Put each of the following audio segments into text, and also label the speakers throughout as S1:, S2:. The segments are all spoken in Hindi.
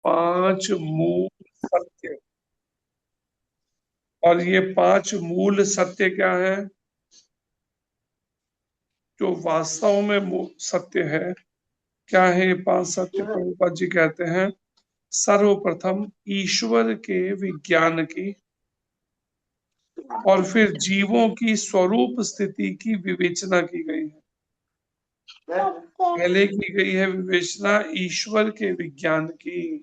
S1: 5 मूल सत्य। और ये 5 मूल सत्य क्या है जो वास्तव में सत्य है? क्या है ये 5 सत्य? प्रभुपाद जी कहते हैं, सर्वप्रथम ईश्वर के विज्ञान की, और फिर जीवों की स्वरूप स्थिति की विवेचना की गई है। पहले की गई है विवेचना ईश्वर के विज्ञान की,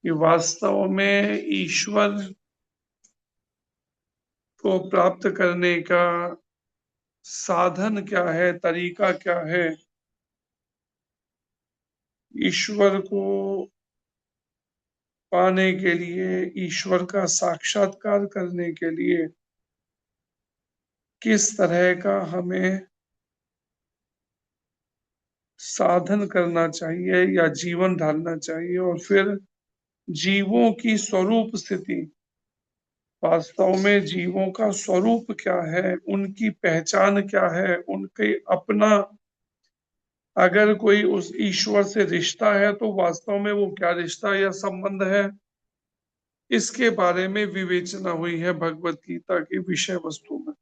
S1: कि वास्तव में ईश्वर को प्राप्त करने का साधन क्या है, तरीका क्या है, ईश्वर को पाने के लिए, ईश्वर का साक्षात्कार करने के लिए किस तरह का हमें साधन करना चाहिए या जीवन ढालना चाहिए, और फिर जीवों की स्वरूप स्थिति, वास्तव में जीवों का स्वरूप क्या है, उनकी पहचान क्या है, उनके अपना अगर कोई उस ईश्वर से रिश्ता है तो वास्तव में वो क्या रिश्ता या संबंध है, इसके बारे में विवेचना हुई है भगवत गीता की विषय वस्तु में।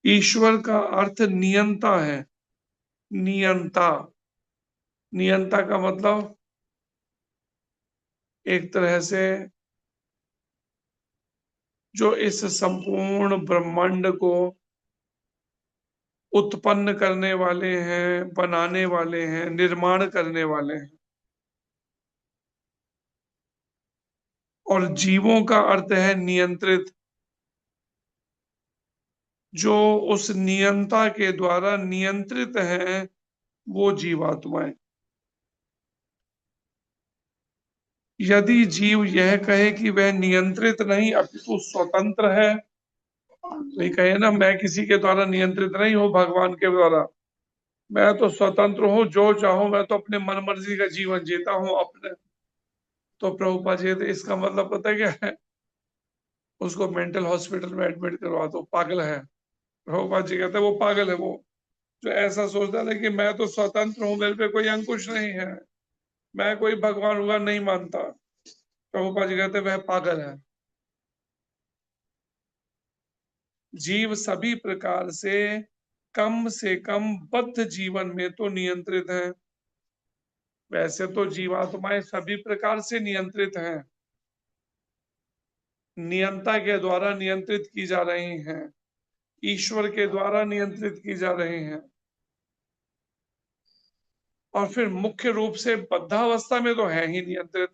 S1: ईश्वर का अर्थ नियंता है। नियंता, नियंता का मतलब एक तरह से जो इस संपूर्ण ब्रह्मांड को उत्पन्न करने वाले हैं, बनाने वाले हैं, निर्माण करने वाले हैं। और जीवों का अर्थ है नियंत्रित, जो उस नियंता के द्वारा नियंत्रित हैं, वो जीवात्माएं। यदि जीव यह कहे कि वह नियंत्रित नहीं अपितु स्वतंत्र है, तो ये कहे ना मैं किसी के द्वारा नियंत्रित नहीं हूं, भगवान के द्वारा, मैं तो स्वतंत्र हूँ, जो चाहूं मैं तो अपने मन मर्जी का जीवन जीता हूँ अपने। तो प्रभुपाद जी, तो इसका मतलब पता है क्या है? उसको मेंटल हॉस्पिटल में एडमिट करवा दो, पागल है। प्रभुपाद जी कहते हैं वो पागल है, वो जो ऐसा सोचता है कि मैं तो स्वतंत्र हूँ, मेरे पे कोई अंकुश नहीं है, मैं कोई भगवान हुआ नहीं मानता। प्रभुपाद जी कहते हैं वह पागल है। जीव सभी प्रकार से कम बद्ध जीवन में तो नियंत्रित है। वैसे तो जीवात्माएं सभी प्रकार से नियंत्रित हैं, नियंता के द्वारा नियंत्रित की जा रही हैं, ईश्वर के द्वारा नियंत्रित की जा रही हैं। और फिर मुख्य रूप से बद्धावस्था में तो है ही नियंत्रित।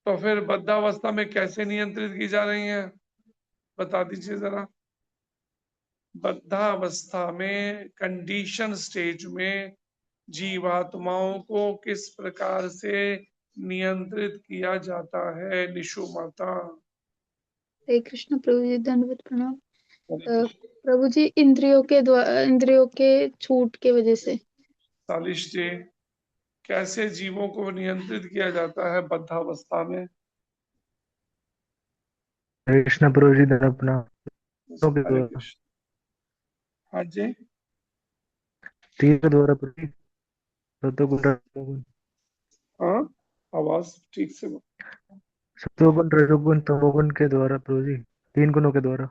S1: तो फिर बद्धावस्था में कैसे नियंत्रित की जा रही हैं, बता दीजिए जरा। बद्धावस्था में, कंडीशन स्टेज में जीवात्माओं को किस प्रकार से नियंत्रित किया जाता है, निशु माता?
S2: हरे कृष्ण प्रभु जी, दंडवत प्रणाम। प्रभु जी, इंद्रियों के द्वारा, इंद्रियों के छूट के वजह से।
S1: सालिश जी, कैसे जीवों को नियंत्रित किया जाता है बद्धावस्था में?
S3: हरे कृष्ण प्रभु जी, अपना के
S1: हरे
S3: द्वारा,
S1: कृष्ण। हाँ जी।
S3: तीर के द्वारा प्रभु जी, सत्वगुण रजोगुण,
S1: हाँ, आवाज ठीक से
S3: सत्वगुण रजोगुण तमोगुण के द्वारा प्रभु जी, 3 गुणों के द्वारा।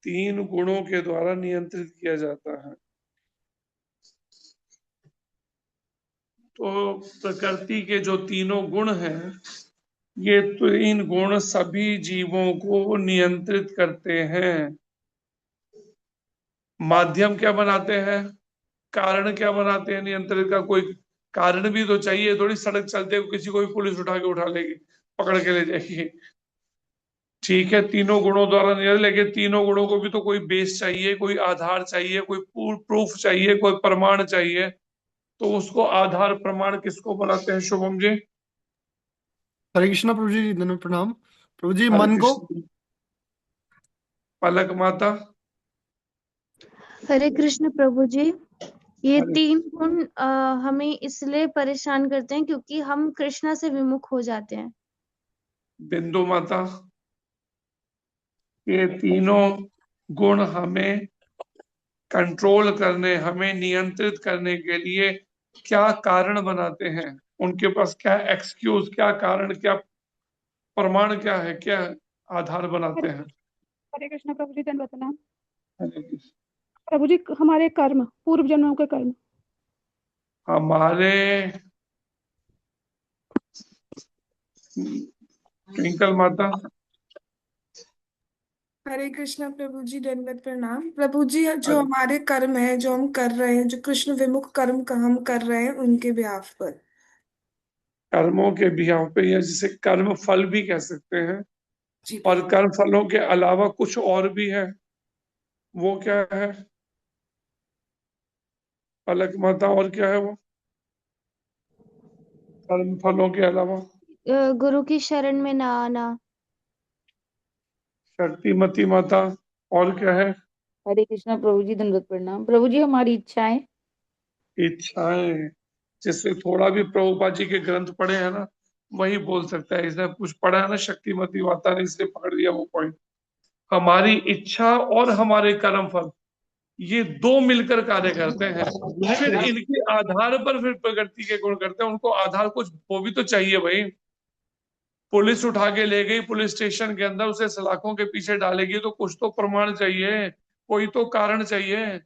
S1: 3 गुणों के द्वारा नियंत्रित किया जाता है। तो प्रकृति के जो तीनों गुण हैं, ये 3 गुण सभी जीवों को नियंत्रित करते हैं। माध्यम क्या बनाते हैं, कारण क्या बनाते हैं नियंत्रित का? कोई कारण भी तो चाहिए, थोड़ी सड़क चलते हुए किसी को भी पुलिस उठा के उठा लेगी, पकड़ के ले जाएगी। ठीक है, तीनों गुणों द्वारा नियंत्रित, लेकिन तीनों गुणों को भी तो कोई बेस चाहिए, कोई आधार चाहिए, कोई प्रूफ चाहिए, कोई प्रमाण चाहिए। तो उसको आधार प्रमाण किसको बनाते हैं शुभम जी?
S4: हरे कृष्णा प्रभु जी, धन्यवाद प्रणाम। प्रभु जी,
S1: हरे
S4: मन को।
S1: कृष्ण। पलक माता।
S2: हरे कृष्ण प्रभु जी, ये
S1: हरे
S2: 3 गुण हमें इसलिए परेशान करते हैं क्योंकि हम कृष्णा से विमुख हो जाते हैं।
S1: बिंदु माता, ये तीनों गुण हमें कंट्रोल करने, हमें नियंत्रित करने के लिए क्या कारण बनाते हैं? उनके पास क्या एक्सक्यूज, क्या कारण, क्या प्रमाण, क्या है, क्या आधार बनाते
S5: हरे
S1: हैं?
S5: हरे कृष्णा प्रभु जी, धन्यवाद प्रणाम।
S1: हरे कृष्ण।
S5: प्रभु जी, हमारे कर्म, पूर्व जन्मों के कर्म।
S1: हमारे ट्विंकल माता।
S6: हरे कृष्णा प्रभु जी, दंडवत प्रणाम। प्रभु जी, जो हमारे कर्म है, जो हम कर रहे हैं, जो कृष्ण विमुख कर्म का हम कर रहे हैं, उनके ब्याह पर।
S1: कर्मों के बिहाव पे, या जिसे कर्म फल भी कह सकते हैं,
S6: जी
S1: और
S6: प्रभु।
S1: कर्म फलों के अलावा कुछ और भी है, वो क्या है? अलग माता, और क्या है वो कर्म फलों के अलावा?
S2: गुरु की शरण में ना आना।
S1: शक्तिमती माता, और क्या है?
S7: हरे कृष्णा प्रभु जी, दंडवत प्रणाम। प्रभु जी, हमारी इच्छाएं।
S1: इच्छाएं। जिससे थोड़ा भी प्रभुपाद जी के ग्रंथ पढ़े हैं ना, वही बोल सकता है। इसने कुछ पढ़ा है ना शक्तिमती माता ने, इसलिए पकड़ लिया वो पॉइंट। हमारी इच्छा और हमारे कर्म फल, ये दो मिलकर कार्य करते हैं। फिर इनके आधार पर फिर प्रकृति के गुण करते हैं। उनको आधार कुछ वो भी तो चाहिए भाई। पुलिस उठा के ले गई पुलिस स्टेशन के अंदर, उसे सलाखों के पीछे डालेगी तो कुछ तो प्रमाण चाहिए, कोई तो कारण चाहिए।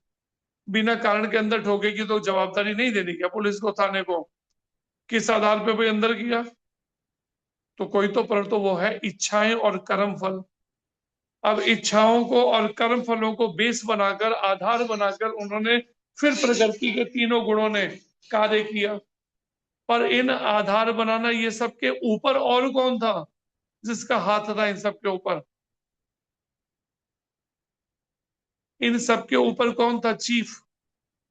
S1: बिना कारण के अंदर ठोकेगी तो जवाबदारी नहीं देनी क्या पुलिस को, थाने को? किस आधार पे भाई अंदर किया? तो कोई तो, पर तो वो है इच्छाएं और कर्म फल। अब इच्छाओं को और कर्म फलों को बेस बनाकर, आधार बनाकर उन्होंने फिर प्रकृति के तीनों गुणों ने कार्य किया। पर इन आधार बनाना ये सबके ऊपर और कौन था जिसका हाथ था इन सबके ऊपर? इन सबके ऊपर कौन था चीफ?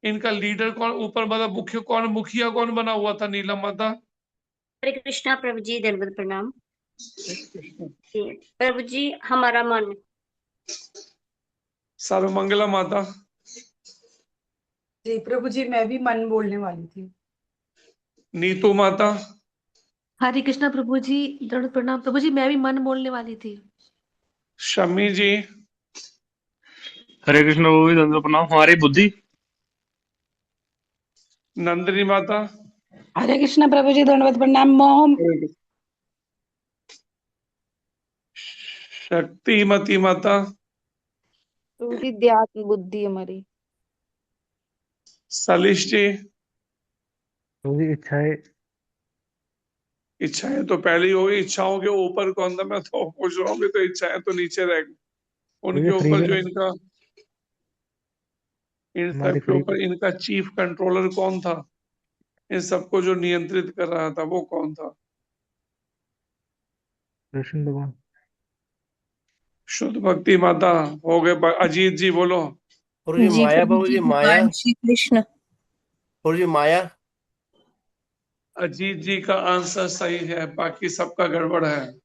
S1: इनका लीडर कौन ऊपर, मतलब मुख्य कौन, मुखिया कौन बना हुआ था? नीलम माता।
S8: हरे कृष्णा प्रभु जी, दंडवत प्रणाम। जी, प्रभु जी, हमारा मन।
S1: सर्वमंगला माता।
S9: जी प्रभु जी, मैं भी मन बोलने वाली थी।
S1: नीतू माता।
S7: हरे कृष्णा प्रभु जी, दंडवत प्रणाम। प्रभु जी, मैं भी मन बोलने वाली थी।
S1: शमी जी।
S10: हरे कृष्ण प्रभु जी, दंडवत प्रणाम। हमारी बुद्धि।
S1: नंदिनी माता।
S9: हरे कृष्णा प्रभु जी, दंडवत प्रणाम। मोह।
S1: शक्तिमती माता।
S7: प्रभु जी, ध्यात्म बुद्धि हमारी।
S1: सलिश जी।
S3: प्रभु जी इच्छाएं।
S1: इच्छाएं तो पहले ही होगी। इच्छाओं के ऊपर कौन था? मैं तो पूछ रहा हूँ, तो इच्छाएं तो नीचे रह गई।
S3: प्रभु
S1: उनके
S3: जी फ्री
S1: ऊपर जो
S3: विल।
S1: इनका, इन सब
S3: हमारी
S1: के
S3: फ्री
S1: ऊपर इनका चीफ कंट्रोलर कौन था? इन सबको जो नियंत्रित कर रहा था वो कौन था?
S3: कृष्ण भगवान।
S1: शुद्ध भक्ति माता। हो गए अजीत जी, बोलो।
S10: प्रभु जी
S11: जी
S10: माया,
S11: प्रभु
S10: प्रभु
S11: जी,
S10: जी माया।
S11: भगवान श्री कृष्ण।
S10: प्रभु जी माया।
S1: अजीत जी का आंसर सही है, बाकी सबका गड़बड़ है।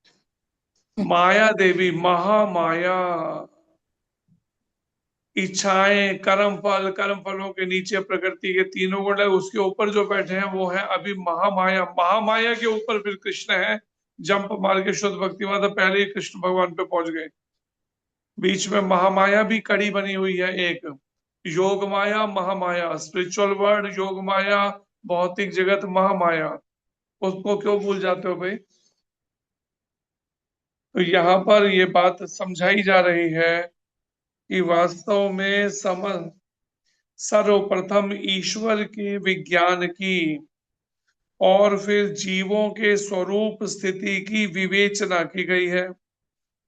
S1: माया देवी, महामाया। इच्छाएं, कर्म फलों के नीचे प्रकृति के तीनों गुण है, उसके ऊपर जो बैठे हैं वो है अभी महामाया। महामाया के ऊपर फिर कृष्ण है। जंप मार के शुद्ध भक्ति माता पहले ही कृष्ण भगवान पे पहुंच गए। बीच में महामाया भी कड़ी बनी हुई है एक। योग माया, महामाया, स्पिरिचुअल वर्ल्ड योग माया, भौतिक जगत महामाया। उसको क्यों भूल जाते हो भाई? तो यहाँ पर ये बात समझाई जा रही है कि वास्तव में सर्वप्रथम ईश्वर के विज्ञान की और फिर जीवों के स्वरूप स्थिति की विवेचना की गई है।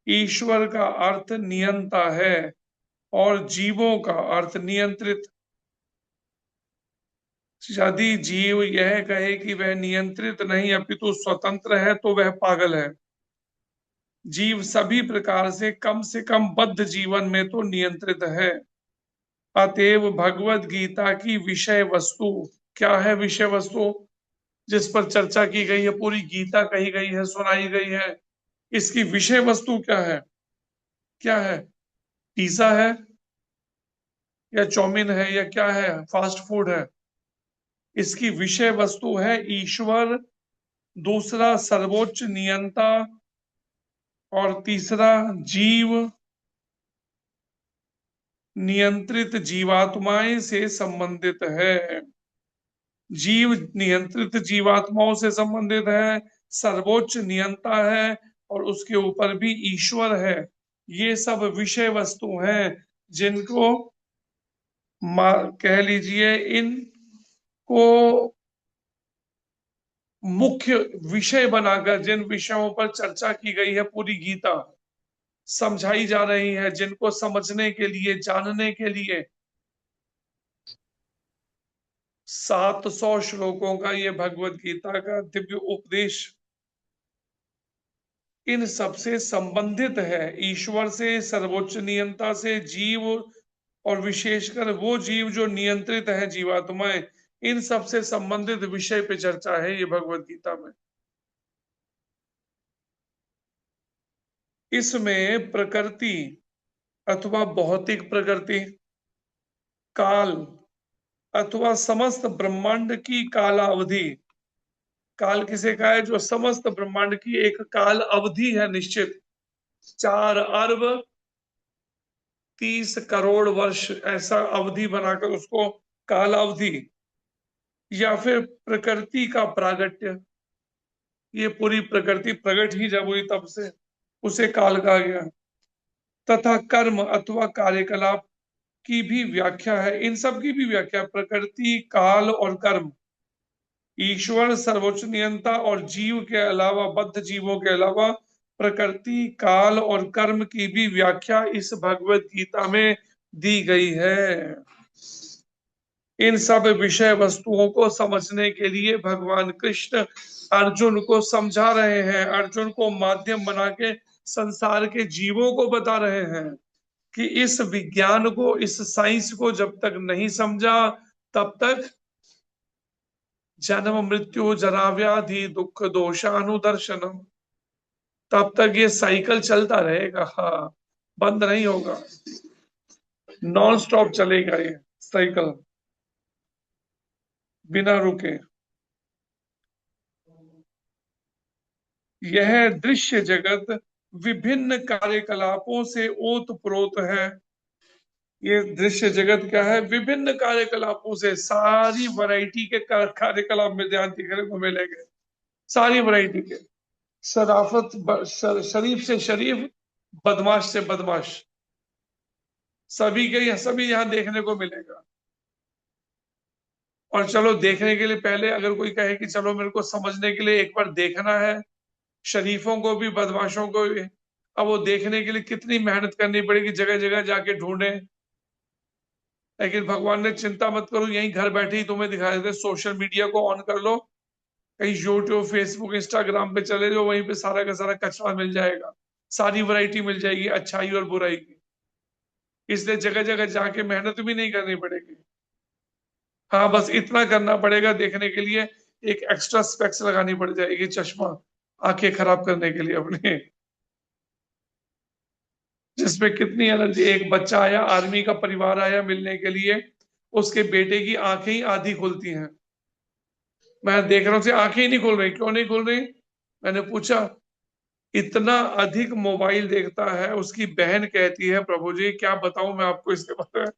S1: ईश्वर का अर्थ नियंता है और जीवों का अर्थ नियंत्रित। यदि जीव यह कहे कि वह नियंत्रित नहीं अपितु स्वतंत्र है तो वह पागल है। जीव सभी प्रकार से कम बद्ध जीवन में तो नियंत्रित है। अतएव भगवत गीता की विषय वस्तु क्या है? विषय वस्तु जिस पर चर्चा की गई है, पूरी गीता कही गई है, सुनाई गई है, इसकी विषय वस्तु क्या है? क्या है? पिज्जा है या चाउमीन है या क्या है? फास्ट फूड है? इसकी विषय वस्तु है ईश्वर, दूसरा सर्वोच्च नियंता, और तीसरा जीव, नियंत्रित जीवात्माएं से संबंधित है। जीव नियंत्रित जीवात्माओं से संबंधित है, सर्वोच्च नियंता है और उसके ऊपर भी ईश्वर है। ये सब विषय वस्तु हैं जिनको कह लीजिए इनको मुख्य विषय बनाकर, जिन विषयों पर चर्चा की गई है, पूरी गीता समझाई जा रही है, जिनको समझने के लिए, जानने के लिए 700 श्लोकों का ये भगवत गीता का दिव्य उपदेश इन सबसे संबंधित है, ईश्वर से, सर्वोच्च नियंता से, जीव और विशेषकर वो जीव जो नियंत्रित है, जीवात्माएं, इन सबसे संबंधित विषय पे चर्चा है ये भगवत गीता में। इसमें प्रकृति अथवा भौतिक प्रकृति, काल अथवा समस्त ब्रह्मांड की कालावधि, काल किसे कहा है? जो समस्त ब्रह्मांड की एक काल अवधि है निश्चित, 4 अरब 30 करोड़ वर्ष, ऐसा अवधि बनाकर उसको काल अवधि, या फिर प्रकृति का प्रागट्य, ये पूरी प्रकृति प्रकट ही जब हुई तब से उसे काल कहा गया, तथा कर्म अथवा कार्यकलाप की भी व्याख्या है। इन सब की भी व्याख्या, प्रकृति, काल और कर्म, ईश्वर, सर्वोच्च नियंता और जीव के अलावा, बद्ध जीवों के अलावा, प्रकृति, काल और कर्म की भी व्याख्या इस भगवत गीता में दी गई है। इन सब विषय वस्तुओं को समझने के लिए भगवान कृष्ण अर्जुन को समझा रहे हैं, अर्जुन को माध्यम बना के संसार के जीवों को बता रहे हैं कि इस विज्ञान को, इस साइंस को जब तक नहीं समझा तब तक जन्म मृत्यु जरा व्याधि दुख दोषानुदर्शनम, तब तक ये साइकिल चलता रहेगा। हाँ, बंद नहीं होगा, नॉन स्टॉप चलेगा ये साइकिल बिना रुके। यह दृश्य जगत विभिन्न कार्यकलापों से ओतप्रोत है। ये दृश्य जगत क्या है? विभिन्न कार्यकलापों से, सारी वैरायटी के कार्यकलाप में ध्यान दिखने को मिलेंगे, सारी वैरायटी के, शरीफ से शरीफ, बदमाश से बदमाश, सभी के सभी यहां देखने को मिलेगा। और चलो देखने के लिए, पहले अगर कोई कहे कि चलो मेरे को समझने के लिए एक बार देखना है, शरीफों को भी बदमाशों को भी, अब वो देखने के लिए कितनी मेहनत करनी पड़ेगी, जगह जगह जाके ढूंढे। लेकिन भगवान ने चिंता मत करो, यहीं घर बैठे ही तुम्हें दिखा देते, सोशल मीडिया को ऑन कर लो, कहीं यूट्यूब, फेसबुक, इंस्टाग्राम पे चले जाओ, वहीं पे सारा का सारा कचरा मिल जाएगा, सारी वैरायटी मिल जाएगी अच्छाई और बुराई की। इसलिए जगह जगह जाके मेहनत भी नहीं करनी पड़ेगी। हाँ, बस इतना करना पड़ेगा, देखने के लिए एक एक्स्ट्रा स्पेक्स लगानी पड़ जाएगी, चश्मा, आंखें खराब करने के लिए अपने, जिसमें कितनी एनर्जी। एक बच्चा आया, आर्मी का परिवार आया मिलने के लिए, उसके बेटे की आंखें ही आधी खुलती हैं। मैं देख रहा हूं, आंखें ही नहीं खुल रही। क्यों नहीं खुल रही? मैंने पूछा, इतना अधिक मोबाइल देखता है। उसकी बहन कहती है, प्रभु जी क्या बताऊं मैं आपको इसके बारे में,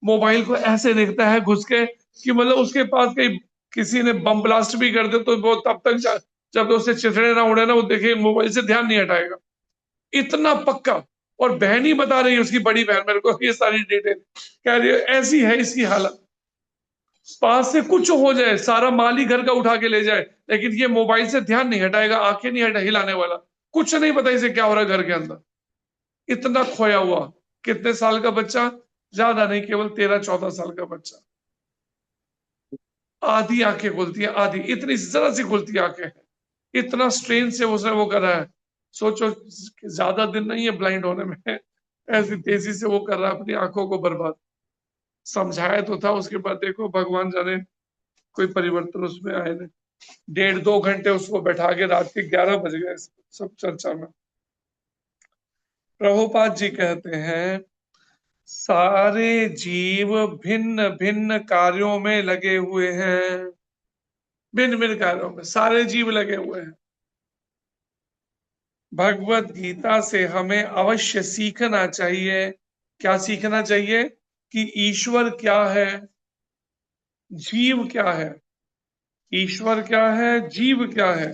S1: मोबाइल को ऐसे देखता है घुस के कि मतलब उसके पास कहीं किसी ने बम ब्लास्ट भी कर दे तो वो तब तक जब तो उससे चिथड़े ना उड़े ना, वो देखे मोबाइल से ध्यान नहीं हटाएगा, इतना पक्का। और बहन ही बता रही है, उसकी बड़ी बहन मेरे को ये सारी डिटेल कह रही है, ऐसी है इसकी हालत, पास से कुछ हो जाए, सारा माल ही घर का उठा के ले जाए, लेकिन ये मोबाइल से ध्यान नहीं हटाएगा, आंखें नहीं हिलाने वाला, कुछ नहीं पता इसे क्या हो रहा है घर के अंदर, इतना खोया हुआ। कितने साल का बच्चा? ज्यादा नहीं, केवल 13-14 साल का बच्चा। आधी आंखें खुलती है, आधी, इतनी जरा सी खुलती आंखें, इतना स्ट्रेन से उसने वो करा है। सोचो, ज्यादा दिन नहीं है ब्लाइंड होने में, ऐसी तेजी से वो कर रहा है अपनी आंखों को बर्बाद। समझाया तो था, उसके बाद देखो भगवान जाने कोई परिवर्तन उसमें आए नहीं। 1.5-2 घंटे उसको बैठा के रात के 11 बज गए सब चर्चा में। प्रभुपाद जी कहते हैं, सारे जीव भिन्न भिन्न कार्यों में लगे हुए हैं, भिन्न भिन्न कार्यों में सारे जीव लगे हुए हैं। भगवत गीता से हमें अवश्य सीखना चाहिए क्या सीखना चाहिए कि ईश्वर क्या है, जीव क्या है। ईश्वर क्या है, जीव क्या है,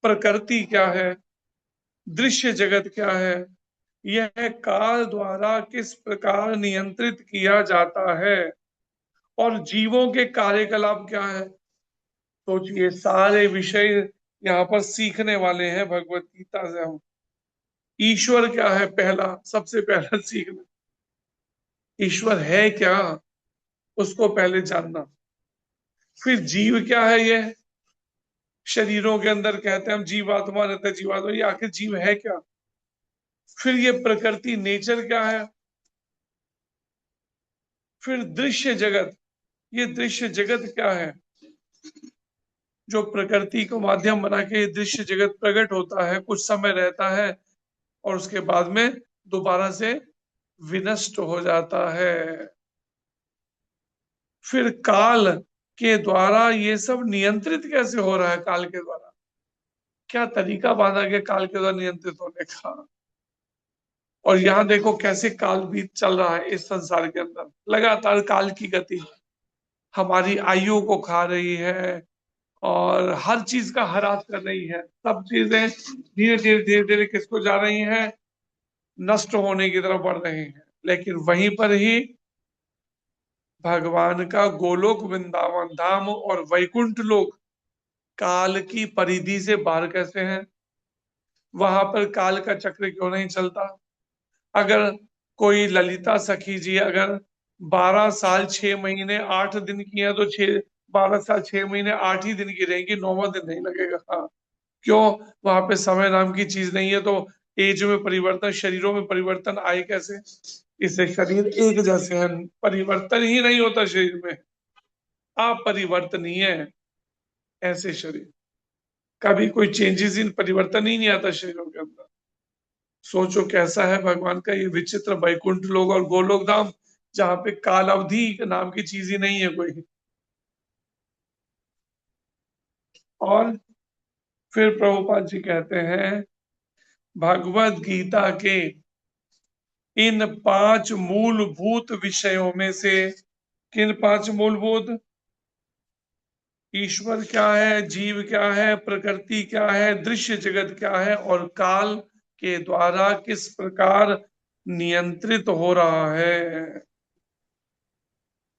S1: प्रकृति क्या है, दृश्य जगत क्या है, यह काल द्वारा किस प्रकार नियंत्रित किया जाता है, और जीवों के कार्यकलाप क्या है। सोचिए, सारे विषय यहाँ पर सीखने वाले हैं भगवत गीता से हम। ईश्वर क्या है, पहला सबसे पहला सीखना। ईश्वर है क्या, उसको पहले जानना। फिर जीव क्या है, ये शरीरों के अंदर कहते हैं हम जीवात्मा रहते हैं, जीवात्मा, ये आखिर जीव है क्या। फिर ये प्रकृति, नेचर क्या है। फिर दृश्य जगत, ये दृश्य जगत क्या है, जो प्रकृति को माध्यम बना के दृश्य जगत प्रकट होता है, कुछ समय रहता है और उसके बाद में दोबारा से विनष्ट हो जाता है। फिर काल के द्वारा ये सब नियंत्रित कैसे हो रहा है, काल के द्वारा क्या तरीका बांधा गया काल के द्वारा नियंत्रित होने का। और यहाँ देखो कैसे काल भी चल रहा है इस संसार के अंदर, लगातार काल की गति हमारी आयु को खा रही है और हर चीज का ह्रास कर रही है। सब चीजें धीरे धीरे धीरे धीरे किसको जा रही हैं, नष्ट होने की तरफ बढ़ रही हैं। लेकिन वहीं पर ही भगवान का गोलोक वृंदावन धाम और वैकुंठ लोक काल की परिधि से बाहर कैसे हैं। वहां पर काल का चक्र क्यों नहीं चलता। अगर कोई ललिता सखी जी अगर 12 साल 6 महीने 8 दिन की है तो 12 साल 6 महीने 8 ही दिन की रहेंगी, 9वां दिन नहीं लगेगा। हाँ, क्यों, वहां पे समय नाम की चीज नहीं है, तो एज में परिवर्तन, शरीरों में परिवर्तन आए कैसे। इससे शरीर एक जैसे है, परिवर्तन ही नहीं होता शरीर में, अपरिवर्तनीय है ऐसे शरीर, कभी कोई चेंजेस इन परिवर्तन ही नहीं आता शरीरों के अंदर। सोचो कैसा है भगवान का ये विचित्र वैकुंठ लोक और गोलोक धाम, जहां पे काल अवधि नाम की चीज ही नहीं है कोई। और फिर प्रभुपाद जी कहते हैं भगवत गीता के इन 5 मूलभूत विषयों में से, किन 5 मूलभूत, ईश्वर क्या है, जीव क्या है, प्रकृति क्या है, दृश्य जगत क्या है, और काल के द्वारा किस प्रकार नियंत्रित हो रहा है,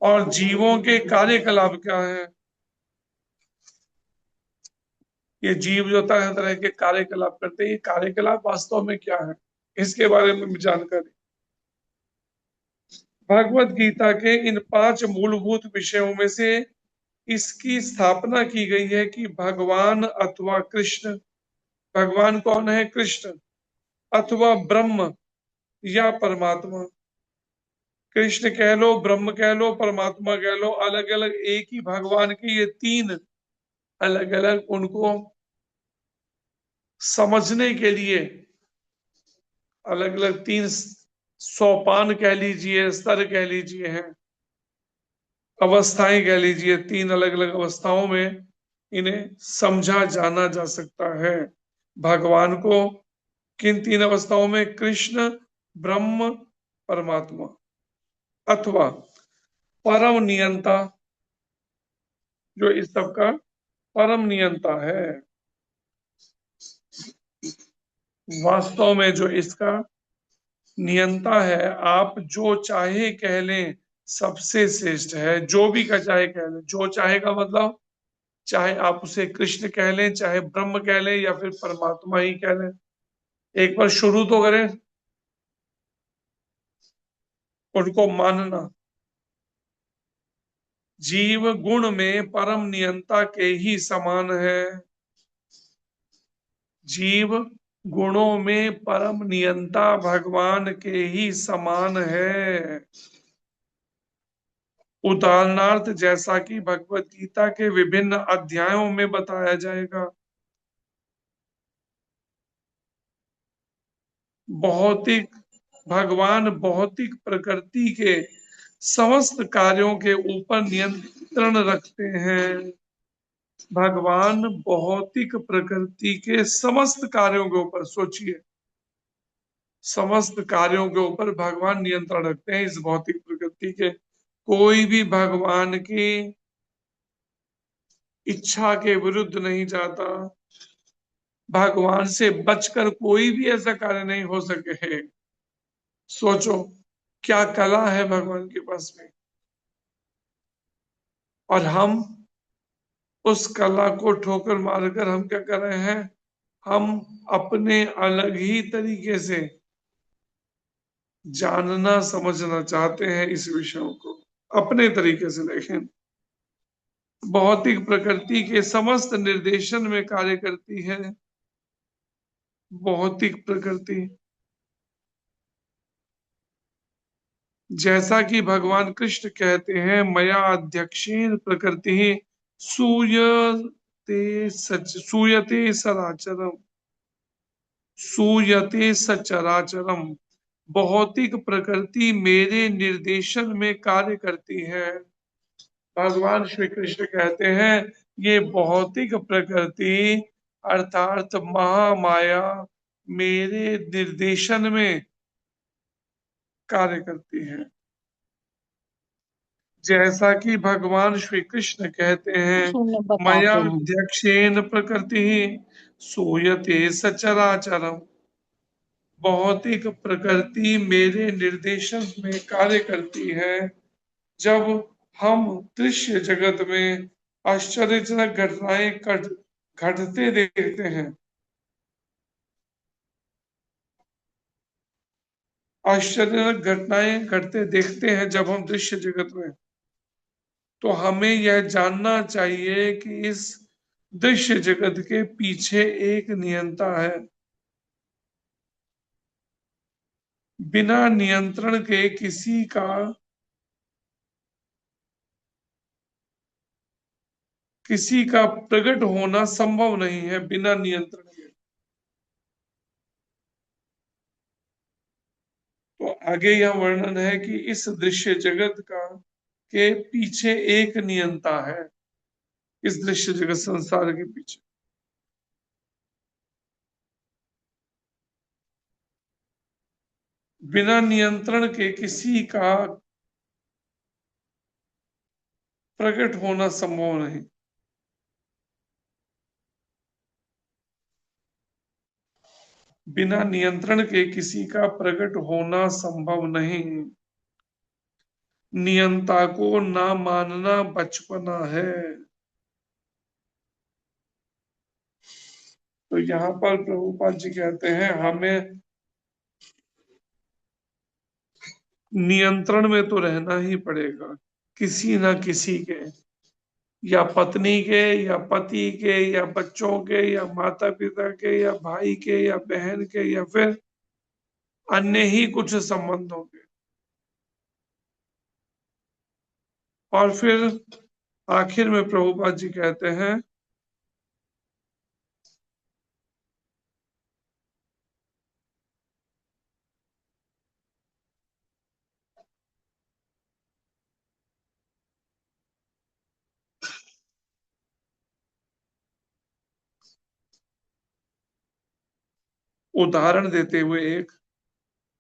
S1: और जीवों के कार्यकलाप क्या है। ये जीव जो तरह तरह के कार्यकलाप करते हैं, ये कार्यकलाप वास्तव में क्या है, इसके बारे में भी जानकारी। भगवत गीता के इन 5 मूलभूत विषयों में से इसकी स्थापना की गई है कि भगवान अथवा कृष्ण, भगवान कौन है, कृष्ण, अथवा ब्रह्म या परमात्मा, कृष्ण कह लो, ब्रह्म कह लो, परमात्मा कह लो, अलग अलग एक ही भगवान के ये 3 अलग अलग उनको समझने के लिए अलग अलग 3 सोपान कह लीजिए, स्तर कह लीजिए हैं, अवस्थाएं कह लीजिए, 3 अलग अलग अवस्थाओं में इन्हें समझा जाना जा सकता है। भगवान को किन 3 अवस्थाओं में, कृष्ण, ब्रह्म, परमात्मा, अथवा परम नियंता, जो इस सब का परम नियंता है, वास्तव में जो इसका नियंता है, आप जो चाहे कह लें सबसे श्रेष्ठ है। जो भी का चाहे कह लें, जो चाहे का मतलब चाहे आप उसे कृष्ण कह लें, चाहे ब्रह्म कह लें, या फिर परमात्मा ही कह लें। एक बार शुरू तो करें, उनको मानना। जीव गुण में परम नियंता के ही समान है, जीव गुणों में परम नियंता भगवान के ही समान है। उदाहरणार्थ जैसा कि भगवत गीता के विभिन्न अध्यायों में बताया जाएगा। भौतिक भगवान भौतिक प्रकृति के समस्त कार्यों के ऊपर नियंत्रण रखते हैं। भगवान भौतिक प्रकृति के समस्त कार्यों के ऊपर, सोचिए, समस्त कार्यों के ऊपर भगवान नियंत्रण रखते हैं इस भौतिक प्रकृति के। कोई भी भगवान की इच्छा के विरुद्ध नहीं जाता। भगवान से बचकर कोई भी ऐसा कार्य नहीं हो सके है। सोचो क्या कला है भगवान के पास में, और हम उस कला को ठोकर मारकर हम क्या कर रहे हैं, हम अपने अलग ही तरीके से जानना समझना चाहते हैं इस विषयों को अपने तरीके से। लेकिन भौतिक प्रकृति के समस्त निर्देशन में कार्य करती है भौतिक प्रकृति। जैसा कि भगवान कृष्ण कहते हैं, मया अध्यक्षेण प्रकृति सूयते सराचरम, सूयते सचराचरम। भौतिक प्रकृति मेरे निर्देशन में कार्य करती है। भगवान श्री कृष्ण कहते हैं ये भौतिक प्रकृति अर्थात महामाया मेरे निर्देशन में कार्य करती है। जैसा कि भगवान श्री कृष्ण कहते हैं, मया अध्यक्षेण प्रकृति सूयते सचराचरम। भौतिक प्रकृति मेरे निर्देशन में कार्य करती है। जब हम दृश्य जगत में आश्चर्यजनक घटनाएं घटते देखते हैं, आश्चर्यजनक घटनाएं घटते देखते हैं जब हम दृश्य जगत में, तो हमें यह जानना चाहिए कि इस दृश्य जगत के पीछे एक नियंता है। बिना नियंत्रण के किसी का प्रकट होना संभव नहीं है बिना नियंत्रण के। तो आगे यह वर्णन है कि इस दृश्य जगत के पीछे एक नियंता है, इस दृश्य जगत संसार के पीछे। बिना नियंत्रण के किसी का प्रकट होना संभव नहीं। बिना नियंत्रण के किसी का प्रकट होना संभव नहीं। नियंता को ना मानना बचपना है। तो यहाँ पर प्रभुपाद जी कहते हैं हमें नियंत्रण में तो रहना ही पड़ेगा, किसी ना किसी के, या पत्नी के या पति के या बच्चों के या माता पिता के या भाई के या बहन के या फिर अन्य ही कुछ संबंधों के। और फिर आखिर में प्रभुपाद जी कहते हैं उदाहरण देते हुए एक,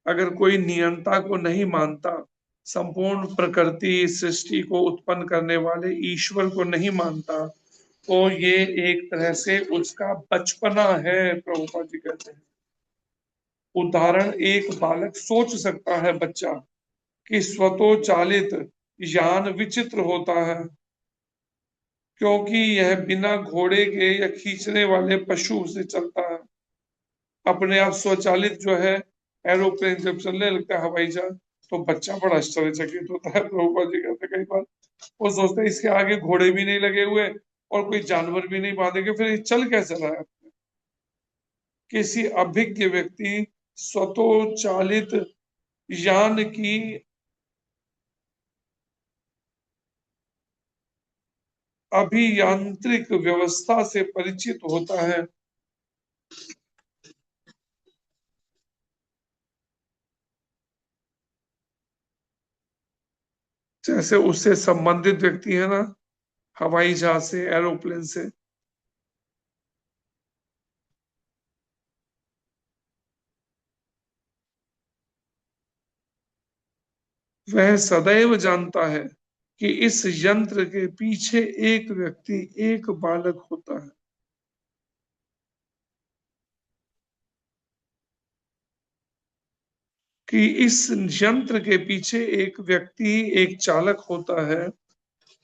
S1: अगर कोई नियंता को नहीं मानता, संपूर्ण प्रकृति सृष्टि को उत्पन्न करने वाले ईश्वर को नहीं मानता, तो ये एक तरह से उसका बचपना है। प्रभुपाद जी कहते हैं उदाहरण, एक बालक सोच सकता है बच्चा कि स्वतोचालित यान विचित्र होता है, क्योंकि यह बिना घोड़े के या खींचने वाले पशु से चलता है। अपने आप स्वचालित जो है एरोप्लेन जब चलने लगता है, हवाई जहाज, तो बच्चा बड़ा आश्चर्यचकित होता है। प्रभुपाद जी कहते कई बार वो सोचते हैं इसके आगे घोड़े भी नहीं लगे हुए और कोई जानवर भी नहीं बांधेंगे, फिर ये चल कैसे रहा है। किसी अभिज्ञ व्यक्ति स्वतोचालित यान की अभियांत्रिक व्यवस्था से परिचित होता है। जैसे उससे संबंधित व्यक्ति है ना, हवाई जहाज से, एरोप्लेन से। वह सदैव जानता है कि इस यंत्र के पीछे एक व्यक्ति, एक बालक होता है। कि इस यंत्र के पीछे एक व्यक्ति, एक चालक होता है।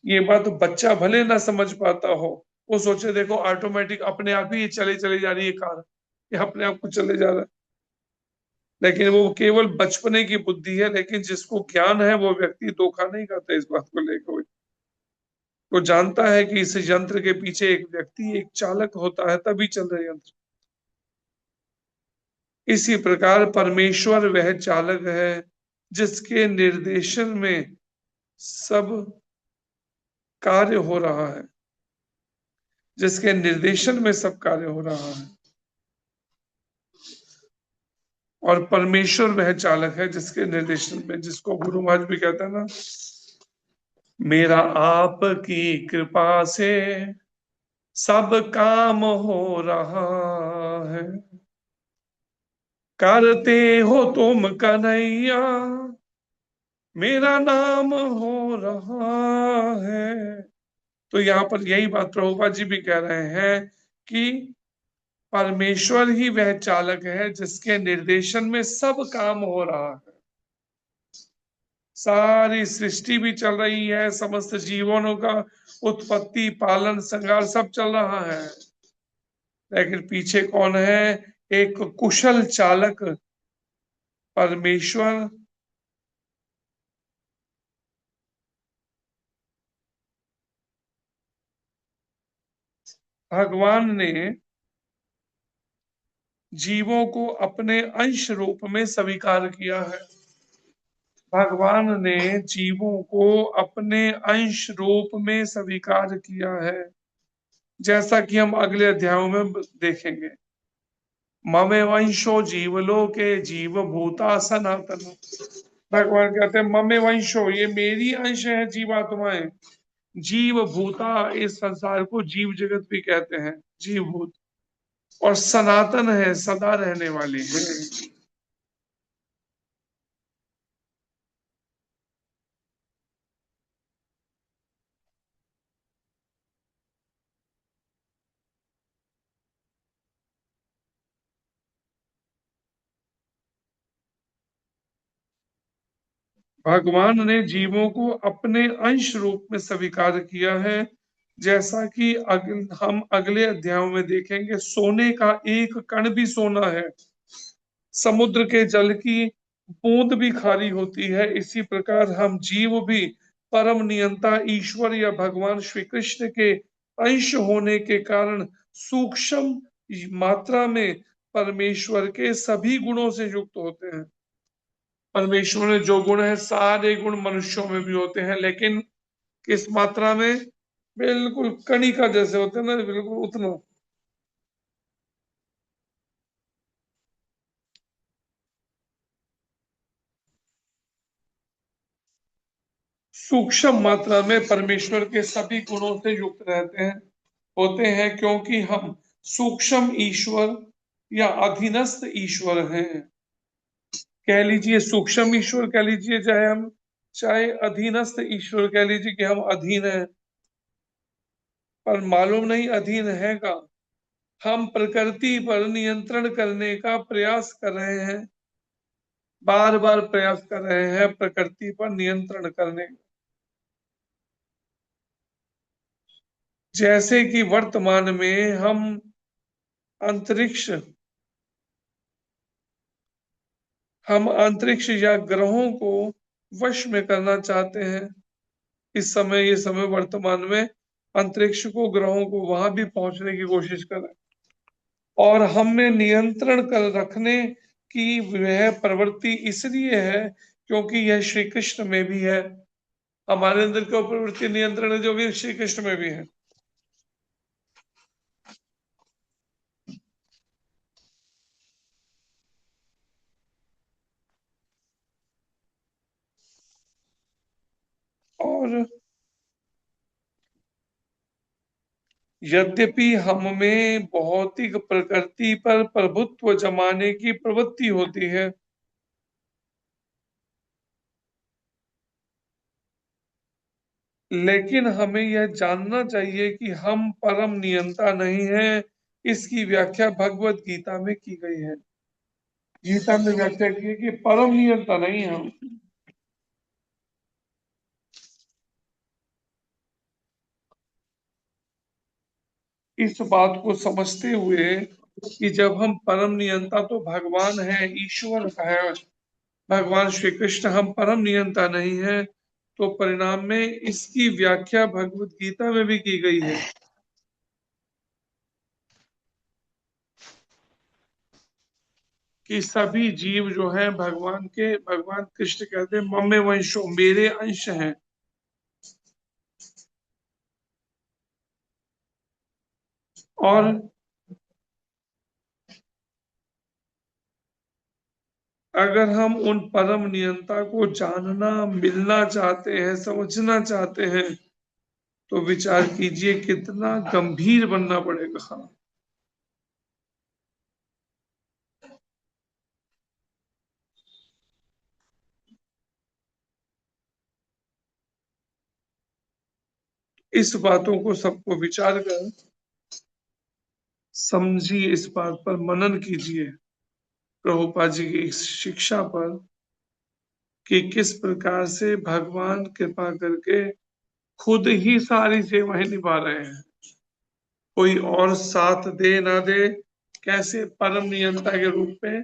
S1: ये बात बच्चा भले ना समझ पाता हो, वो सोचे देखो ऑटोमेटिक अपने आप ही ये चले चली जा रही है कार, ये अपने आप को चले जा रहा है, लेकिन वो केवल बचपने की बुद्धि है। लेकिन जिसको ज्ञान है वो व्यक्ति धोखा नहीं करता इस बात को लेकर। वो जानता है कि इस यंत्र के पीछे एक व्यक्ति, एक चालक होता है, तभी चल रहे यंत्र। इसी प्रकार परमेश्वर वह चालक है जिसके निर्देशन में सब कार्य हो रहा है, जिसके निर्देशन में सब कार्य हो रहा है। और परमेश्वर वह चालक है जिसके निर्देशन में, जिसको गुरु महाराज भी कहते हैं ना, मेरा आपकी कृपा से सब काम हो रहा है, करते हो तुम कन्हैया मेरा नाम हो रहा है। तो यहाँ पर यही बात प्रभुपाद जी भी कह रहे हैं कि परमेश्वर ही वह चालक है जिसके निर्देशन में सब काम हो रहा है। सारी सृष्टि भी चल रही है, समस्त जीवनों का उत्पत्ति, पालन, संहार सब चल रहा है, लेकिन पीछे कौन है? एक कुशल चालक परमेश्वर। भगवान ने जीवों को अपने अंश रूप में स्वीकार किया है। भगवान ने जीवों को अपने अंश रूप में स्वीकार किया है, जैसा कि हम अगले अध्यायों में देखेंगे। ममे वंशो जीवलोके जीव भूता सनातन। भगवान कहते हैं ममे वंशो, ये मेरी अंश है जीवात्माएं। जीव भूता, इस संसार को जीव जगत भी कहते हैं, जीव भूत। और सनातन है, सदा रहने वाली है। भगवान ने जीवों को अपने अंश रूप में स्वीकार किया है, जैसा कि हम अगले अध्यायों में देखेंगे। सोने का एक कण भी सोना है, समुद्र के जल की बूंद भी खारी होती है। इसी प्रकार हम जीव भी परम नियंता ईश्वर या भगवान श्री कृष्ण के अंश होने के कारण सूक्ष्म मात्रा में परमेश्वर के सभी गुणों से युक्त होते हैं। परमेश्वर में जो गुण है, सारे गुण मनुष्यों में भी होते हैं, लेकिन किस मात्रा में? बिल्कुल कणिका जैसे होते हैं ना, बिल्कुल उतना। सूक्ष्म मात्रा में परमेश्वर के सभी गुणों से युक्त रहते हैं, होते हैं, क्योंकि हम सूक्ष्म ईश्वर या अधीनस्थ ईश्वर हैं। कह लीजिए सूक्ष्म ईश्वर कह लीजिए, चाहे अधीनस्थ ईश्वर कह लीजिए कि हम अधीन हैं, पर मालूम नहीं अधीन है का। हम प्रकृति पर नियंत्रण करने का प्रयास कर रहे हैं, बार बार प्रयास कर रहे हैं प्रकृति पर नियंत्रण करने का। जैसे कि वर्तमान में हम अंतरिक्ष या ग्रहों को वश में करना चाहते हैं। इस समय, ये समय वर्तमान में अंतरिक्ष को, ग्रहों को वहां भी पहुंचने की कोशिश कर रहे हैं, और हम में नियंत्रण कर रखने की वह प्रवृत्ति इसलिए है क्योंकि यह श्री कृष्ण में भी है। हमारे अंदर क्या प्रवृत्ति नियंत्रण है, जो भी श्री कृष्ण में भी है। और यद्यपि हम में भौतिक प्रकृति पर प्रभुत्व जमाने की प्रवृत्ति होती है, लेकिन हमें यह जानना चाहिए कि हम परम नियंता नहीं है। इसकी व्याख्या भगवत गीता में की गई है। गीता में व्याख्या की है कि परम नियंता नहीं है हम। इस बात को समझते हुए कि जब हम परम नियंता तो भगवान है, ईश्वर है, भगवान श्री कृष्ण, हम परम नियंता नहीं है, तो परिणाम में इसकी व्याख्या भगवत गीता में भी की गई है कि सभी जीव जो है भगवान कृष्ण कहते हैं मम्मे वंशो, मेरे अंश हैं। और अगर हम उन परम नियंता को जानना, मिलना चाहते हैं, समझना चाहते हैं, तो विचार कीजिए कितना गंभीर बनना पड़ेगा। इस बातों को सबको विचार कर समझिए, इस बात पर मनन कीजिए, प्रभुपाद जी की इस शिक्षा पर, कि किस प्रकार से भगवान कृपा करके खुद ही सारी सेवाएं निभा रहे हैं, कोई और साथ दे ना दे, कैसे परम नियंता के रूप में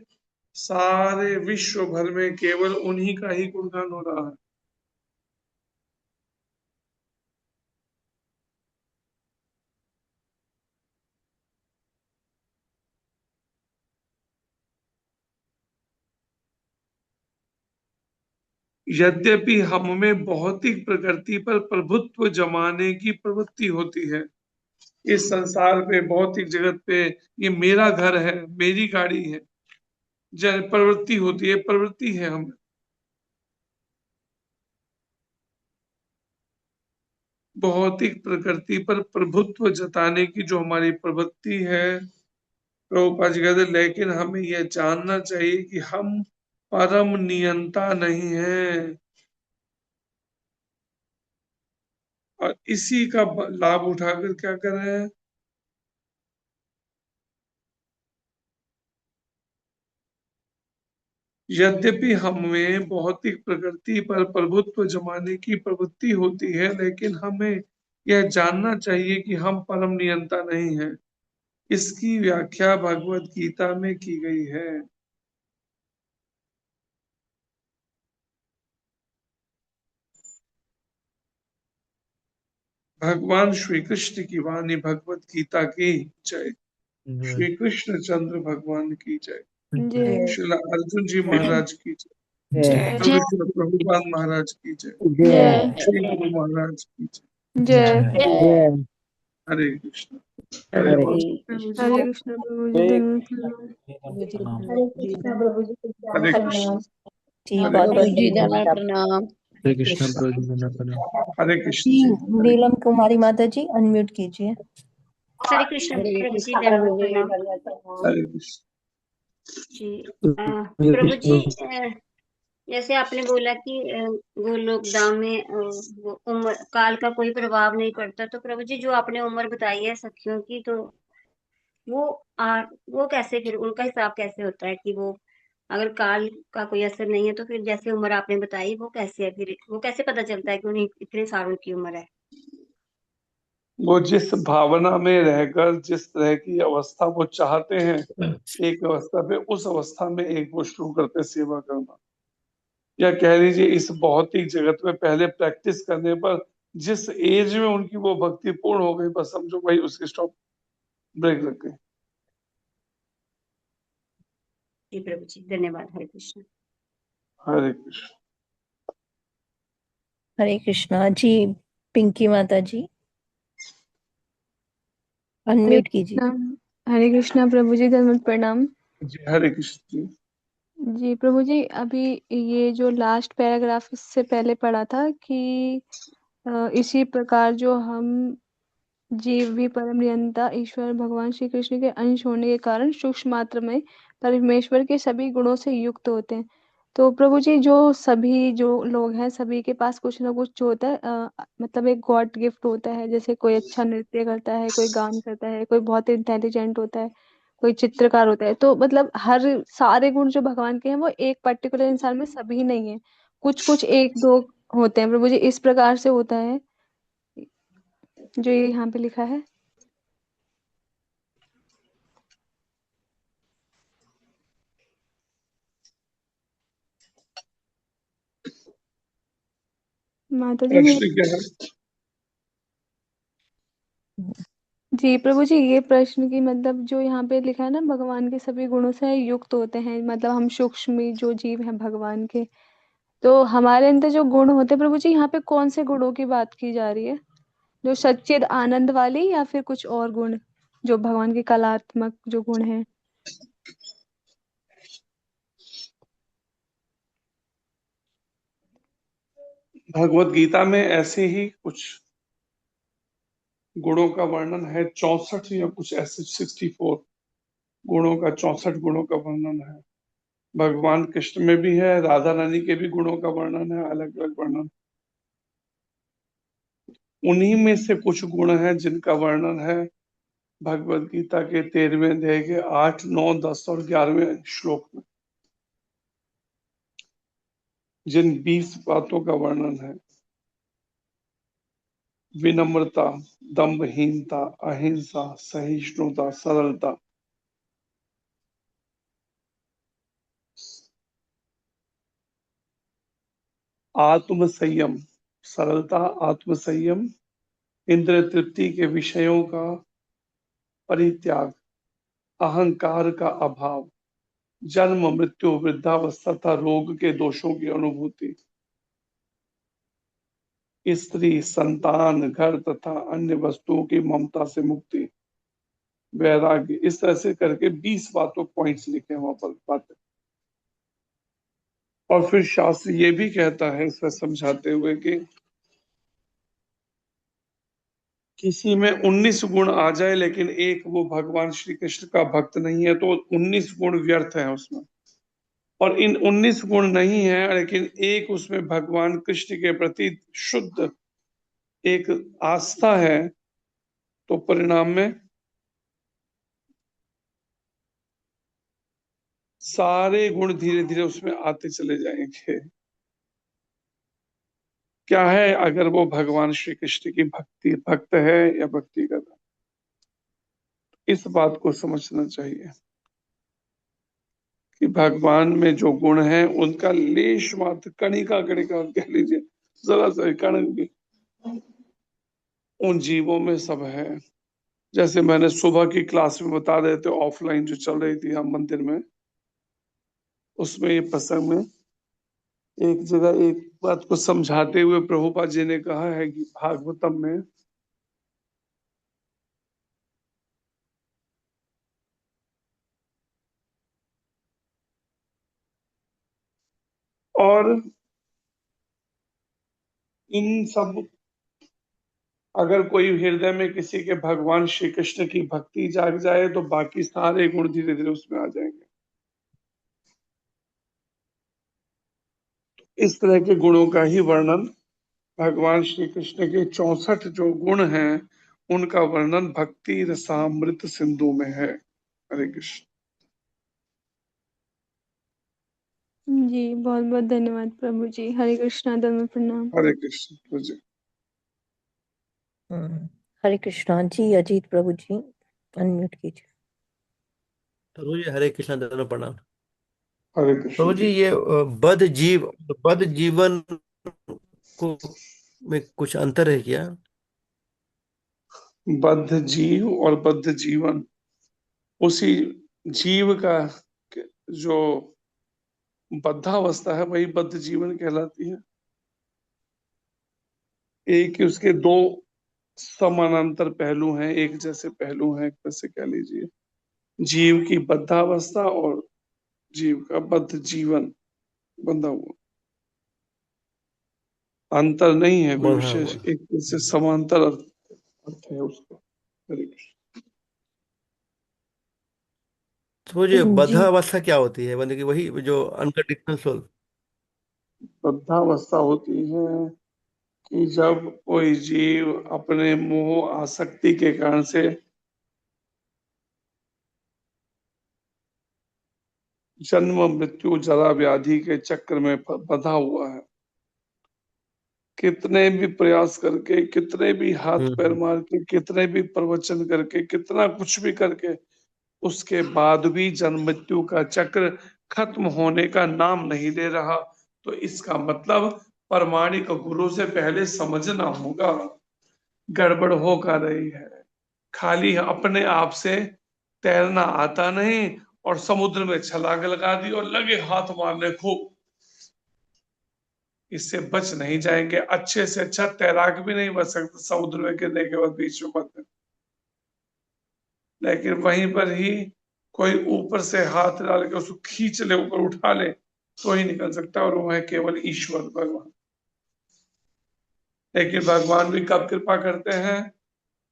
S1: सारे विश्व भर में केवल उन्हीं का ही गुणगान हो रहा है। यद्यपि हम में भौतिक प्रकृति पर प्रभुत्व जमाने की प्रवृत्ति होती है, इस संसार पे, भौतिक जगत पे, ये मेरा घर है, मेरी गाड़ी है, प्रवृत्ति होती है, प्रवृत्ति है हम। भौतिक प्रकृति पर प्रभुत्व जताने की जो हमारी प्रवृत्ति है, प्रभुपाद जी कहते, लेकिन हमें यह जानना चाहिए कि हम परम नियंता नहीं है, और इसी का लाभ उठाकर क्या कर रहे हैं, यद्यपि हमें भौतिक प्रकृति पर प्रभुत्व जमाने की प्रवृत्ति होती है, लेकिन हमें यह जानना चाहिए कि हम परम नियंता नहीं है। इसकी व्याख्या भगवत गीता में की गई है। भगवान श्री कृष्ण की वाणी, भगवत गीता की जय।
S3: जय
S1: श्री कृष्ण चंद्र भगवान की जय।
S2: जय
S1: श्रील अर्जुन जी महाराज की जय।
S3: जय
S2: जय
S1: श्री प्रभुपाद महाराज की जय।
S2: जय
S1: श्री गुरु महाराज की जय।
S2: जय
S3: जय
S1: हरे कृष्ण।
S3: हरे
S6: प्रभु जी
S2: हरे कृष्ण प्रभु जी धन्यवाद प्रणाम।
S11: हरे कृष्णा प्रभु जी
S1: हरे कृष्ण।
S11: जी
S1: हरे
S11: बहुत बहुत
S1: कृष्ण।
S11: जी दंडवत प्रणाम।
S3: हरे कृष्ण प्रभु जी धन्यवाद।
S1: हरे कृष्ण
S11: जी
S1: जी। हरे
S11: नीलम कुमारी माता जी अनम्यूट कीजिए।
S8: हरे कृष्ण
S9: हरे
S8: प्रभु जी,
S9: कृष्णा
S8: दंडवत
S9: प्रभु जी
S8: प्रणाम।
S9: धन्यवाद प्रणाम।
S1: हरे कृष्ण।
S8: जी
S3: हरे
S8: प्रभु जी,
S3: कृष्ण।
S8: जैसे आपने बोला कि गोलोक धाम में वो उम्र काल का कोई प्रभाव नहीं पड़ता, तो प्रभु जी जो आपने उम्र बताई है सखियों की, तो वो वो कैसे, फिर उनका हिसाब कैसे होता है कि वो अगर काल का कोई असर नहीं है, तो फिर जैसे उम्र आपने बताई वो कैसे है, फिर वो कैसे पता चलता है कि उन्हें इतने सालों की उम्र है?
S1: वो जिस भावना में रहकर जिस तरह की अवस्था वो चाहते हैं, एक अवस्था पे, उस अवस्था में एक वो शुरू करते हैं सेवा करना, या कह लीजिए इस भौतिक जगत में पहले प्रैक्टिस करने पर जिस एज में उनकी वो भक्ति पूर्ण हो गई, बस समझो भाई उसकी स्टॉप, ब्रेक लग गई।
S8: जी प्रभु जी धन्यवाद। हरे कृष्ण।
S1: हरे कृष्ण।
S11: हरे कृष्णा जी पिंकी माता जी अनम्यूट कीजिए।
S2: हरे कृष्णा प्रभु जी धन्यवाद प्रणाम।
S1: जी हरे कृष्ण जी।
S2: जी प्रभु जी, अभी ये जो लास्ट पैराग्राफ इससे पहले पढ़ा था कि इसी प्रकार जो हम जीव भी परम नियंता ईश्वर भगवान श्री कृष्ण के अंश होने के कारण सूक्ष्म मात्र में परमेश्वर के सभी गुणों से युक्त होते हैं। तो प्रभु जी जो सभी जो लोग हैं सभी के पास कुछ ना कुछ जो होता है मतलब एक गॉड गिफ्ट होता है। जैसे कोई अच्छा नृत्य करता है, कोई गान करता है, कोई बहुत इंटेलिजेंट होता है, कोई चित्रकार होता है। तो मतलब हर सारे गुण जो भगवान के हैं वो एक पर्टिकुलर इंसान में सभी नहीं है, कुछ कुछ एक दो होते हैं। प्रभु जी इस प्रकार से होता है जो ये यहाँ पे लिखा है। माता जी मेरे
S1: प्रश्न क्या है?
S2: जी प्रभु जी ये प्रश्न की मतलब जो यहाँ पे लिखा है ना, भगवान के सभी गुणों से युक्त होते हैं, मतलब हम सूक्ष्म जो जीव हैं भगवान के। तो हमारे अंदर जो गुण होते हैं प्रभु जी, यहाँ पे कौन से गुणों की बात की जा रही है? जो सच्चिद आनंद वाली या फिर कुछ और गुण जो भगवान के कलात्मक जो गुण हैं?
S1: भगवत गीता में ऐसे ही कुछ गुणों का वर्णन है, 64 या कुछ ऐसे 64 गुणों का, 64 गुणों का वर्णन है। भगवान कृष्ण में भी है, राधा रानी के भी गुणों का वर्णन है, अलग अलग वर्णन। उन्हीं में से कुछ गुण हैं जिनका वर्णन है भगवत गीता के 13वें अध्याय के 8, 9, 10 और 11वें श्लोक में। जिन 20 बातों का वर्णन है, विनम्रता, दम्भहीनता, अहिंसा, सहिष्णुता, सरलता, आत्म संयम, सरलता, आत्म संयम, इंद्रिय तृप्ति के विषयों का परित्याग, अहंकार का अभाव, जन्म मृत्यु वृद्धावस्था तथा रोग के दोषों की अनुभूति, स्त्री, संतान, घर तथा अन्य वस्तुओं की ममता से मुक्ति, वैराग्य। इस तरह से करके 20 बातों पॉइंट्स लिखे हैं वहां पर बातें। और फिर शास्त्र ये भी कहता है इसमें समझाते हुए कि किसी में 19 गुण आ जाए लेकिन एक वो भगवान श्री कृष्ण का भक्त नहीं है तो 19 गुण व्यर्थ है उसमें। और इन 19 गुण नहीं है लेकिन एक उसमें भगवान कृष्ण के प्रति शुद्ध एक आस्था है, तो परिणाम में सारे गुण धीरे धीरे उसमें आते चले जाएंगे। क्या है, अगर वो भगवान श्री कृष्ण की भक्त है या भक्ति कर रहा, इस बात को समझना चाहिए कि भगवान में जो गुण है उनका लेश मात्र, कणिका कणिका कह लीजिए, जरा सा कण भी उन जीवों में सब है। जैसे मैंने सुबह की क्लास में बता रहे थे, ऑफलाइन जो चल रही थी हम मंदिर में, उसमें ये प्रसंग में एक जगह एक बात को समझाते हुए प्रभुपाद जी ने कहा है कि भागवतम में और इन सब, अगर कोई हृदय में किसी के भगवान श्री कृष्ण की भक्ति जाग जाए तो बाकी सारे गुण धीरे धीरे उसमें आ जाएंगे। इस तरह के गुणों का ही वर्णन भगवान श्री कृष्ण के 64 जो गुण हैं उनका वर्णन भक्ति रसामृत सिंधु में है। हरे कृष्ण।
S2: जी बहुत बहुत धन्यवाद प्रभु जी। हरे कृष्णा, दंड प्रणाम।
S1: हरे कृष्ण प्रभु जी।
S11: हरे कृष्णा जी। अजीत प्रभु जी अनम्यूट कीजिए।
S10: प्रभु जी हरे कृष्ण, दोनों प्रणाम।
S1: हरे कृष्ण
S10: प्रभु जी
S1: जी।
S10: ये बद्ध जीवन को में कुछ अंतर है क्या?
S1: बद्ध जीव और बद्ध जीवन उसी जीव का जो बद्धावस्था है वही बद्ध जीवन कहलाती है। एक ही उसके दो समानांतर पहलू हैं, एक जैसे पहलू हैं, एक तरह से कह लीजिए। जीव की बद्धावस्था और जीव का बद्ध जीवन, बंधा हुआ। अंतर नहीं है कोई
S10: बंधा
S1: विशेष,
S10: हुआ।
S1: एक तरह से समांतर अर्थ है उसका। हरे कृष्ण।
S10: तो मुझे
S11: जी
S10: बद्धावस्था क्या होती है? मतलब कि वही जो अनकंडीशनल सोल।
S1: वृद्धावस्था होती है कि जब कोई जीव अपने मोह आसक्ति के कारण से जन्म मृत्यु जरा व्याधि के चक्र में बंधा हुआ है। कितने भी प्रयास करके, कितने भी हाथ पैर मार के, कितने भी प्रवचन करके, कितना कुछ भी करके, उसके बाद भी जन्म मृत्यु का चक्र खत्म होने का नाम नहीं ले रहा। तो इसका मतलब प्रमाणिक गुरु से पहले समझना होगा गड़बड़ हो कर रही है। खाली अपने आप से तैरना आता नहीं और समुद्र में छलांग लगा दी और लगे हाथ मारने खूब, इससे बच नहीं जाएंगे। अच्छे से अच्छा तैराक भी नहीं बच सकता समुद्र में गिरने के बाद बीच में मत। लेकिन वहीं पर ही कोई ऊपर से हाथ डाल के उसको खींच ले, ऊपर उठा ले, तो ही निकल सकता, और वो है केवल ईश्वर भगवान। लेकिन भगवान भी कब कृपा करते हैं?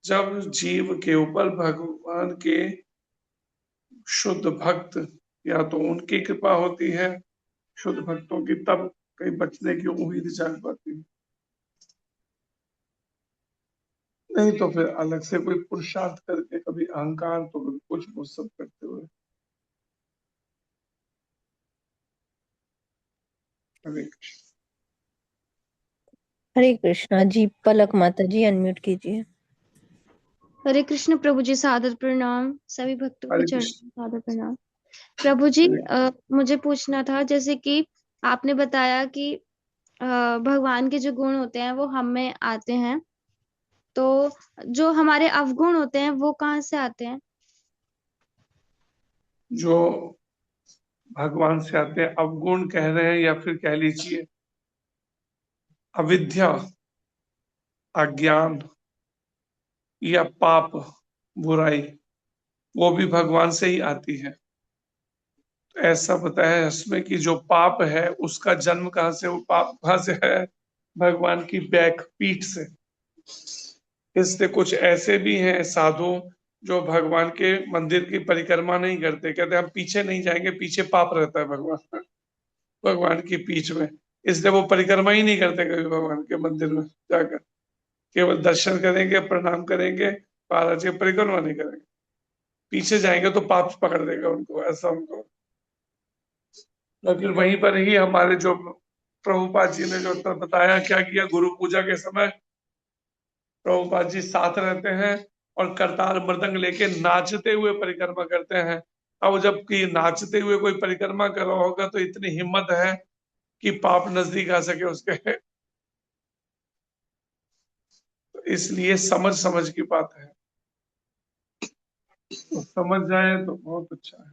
S1: जब जीव के ऊपर भगवान के शुद्ध भक्त, या तो उनकी कृपा होती है शुद्ध भक्तों की, तब कहीं बचने की उम्मीद जाग पाती है। नहीं तो फिर अलग से कोई पुरुषार्थ करके, कभी अहंकार तो कभी कुछ वो सब करते हुए। हरे कृष्ण।
S11: हरे कृष्णा जी। पलक माता जी अनम्यूट कीजिए।
S12: हरे कृष्ण प्रभु जी, सादर प्रणाम। सभी भक्तों के
S1: हरे
S12: चरणों
S1: कृष्ण।
S12: में सादर प्रणाम। प्रभु जी,
S1: हरे
S12: मुझे पूछना था, जैसे कि आपने बताया कि भगवान के जो गुण होते हैं वो हम में आते हैं, तो जो हमारे अवगुण होते हैं वो कहाँ से आते हैं?
S1: जो भगवान से आते हैं, अवगुण कह रहे हैं, या फिर कह लीजिए अविद्या, अज्ञान या पाप, बुराई, वो भी भगवान से ही आती है। तो ऐसा बताया है इसमें कि जो पाप है उसका जन्म कहाँ से, वो पाप कहाँ से है? भगवान की बैक, पीठ से। इसलिए कुछ ऐसे भी हैं साधु जो भगवान के मंदिर की परिक्रमा नहीं करते, कहते हम पीछे नहीं जाएंगे, पीछे पाप रहता है भगवान भगवान की पीठ में, इसलिए वो परिक्रमा ही नहीं करते कभी भगवान के मंदिर में जाकर। केवल दर्शन करेंगे, प्रणाम करेंगे, महाराज की परिक्रमा नहीं करेंगे। पीछे जाएंगे तो पाप पकड़ देगा उनको, ऐसा उनको। लेकिन वहीं पर ही हमारे जो प्रभुपाद जी ने जो उत्तर बताया, क्या किया गुरु पूजा के समय, प्रभुपाद जी साथ रहते हैं और करताल मृदंग लेके नाचते हुए परिक्रमा करते हैं। अब जबकि नाचते हुए कोई परिक्रमा कर रहा होगा तो इतनी हिम्मत है कि पाप नजदीक आ सके उसके। तो इसलिए समझ समझ की बात है, तो समझ जाए तो बहुत अच्छा है,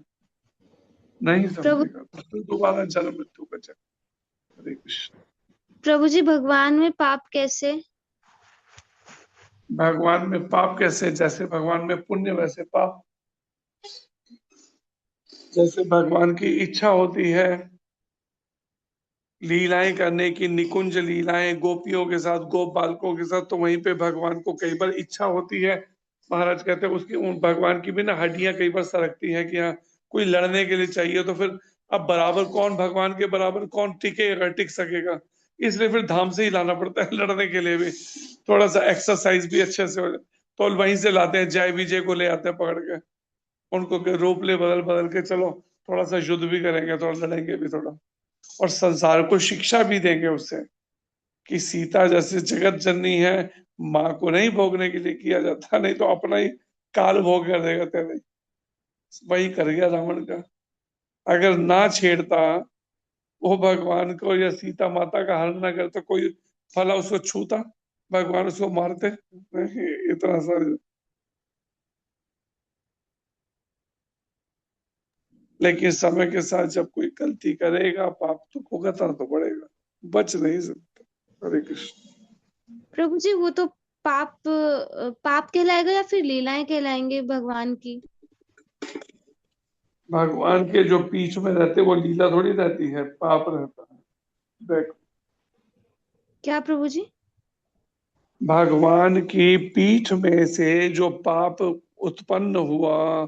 S1: नहीं समझेगा तो फिर दोबारा जन्म मृत्यु का चक्कर। हरे कृष्ण।
S12: प्रभु जी, भगवान में पाप कैसे?
S1: भगवान में पाप कैसे? जैसे भगवान में पुण्य वैसे पाप। जैसे भगवान की इच्छा होती है लीलाएं करने की, निकुंज लीलाएं गोपियों के साथ, गोप बालकों के साथ, तो वहीं पे भगवान को कई बार इच्छा होती है, महाराज कहते हैं उसकी, उन भगवान की भी ना हड्डियां कई बार सरकती हैं कि हाँ कोई लड़ने के लिए चाहिए, तो फिर अब बराबर कौन भगवान के बराबर कौन टिकेगा, टिक सकेगा, इसलिए फिर धाम से ही लाना पड़ता है लड़ने के लिए भी, थोड़ा सा एक्सरसाइज भी अच्छे से हो जाए। तो वहीं से लाते हैं, जय विजय को ले आते हैं पकड़ के, उनको रोप ले बदल बदल के, चलो थोड़ा सा युद्ध भी करेंगे, थोड़ा लड़ेंगे भी थोड़ा, और संसार को शिक्षा भी देंगे उससे कि सीता जैसे जगत जननी है, माँ को नहीं भोगने के लिए किया जाता, नहीं तो अपना ही काल भोग कर देगा तेरे। वही कर गया रावण का। अगर ना छेड़ता वो भगवान को या सीता माता का हरण ना करता, कोई फला उसको छूता, भगवान उसको मारते नहीं, इतना सारे। लेकिन समय के साथ जब कोई गलती करेगा, पाप तो भुगतना तो पड़ेगा, बच नहीं सकता। हरे कृष्ण।
S12: प्रभु जी, वो तो पाप कहलाएगा या फिर लीलाएं कहलाएंगे भगवान की?
S1: भगवान के जो पीठ में रहते वो लीला थोड़ी रहती है, पाप रहता है। देखो,
S12: क्या प्रभु जी?
S1: भगवान की पीठ में से जो पाप उत्पन्न हुआ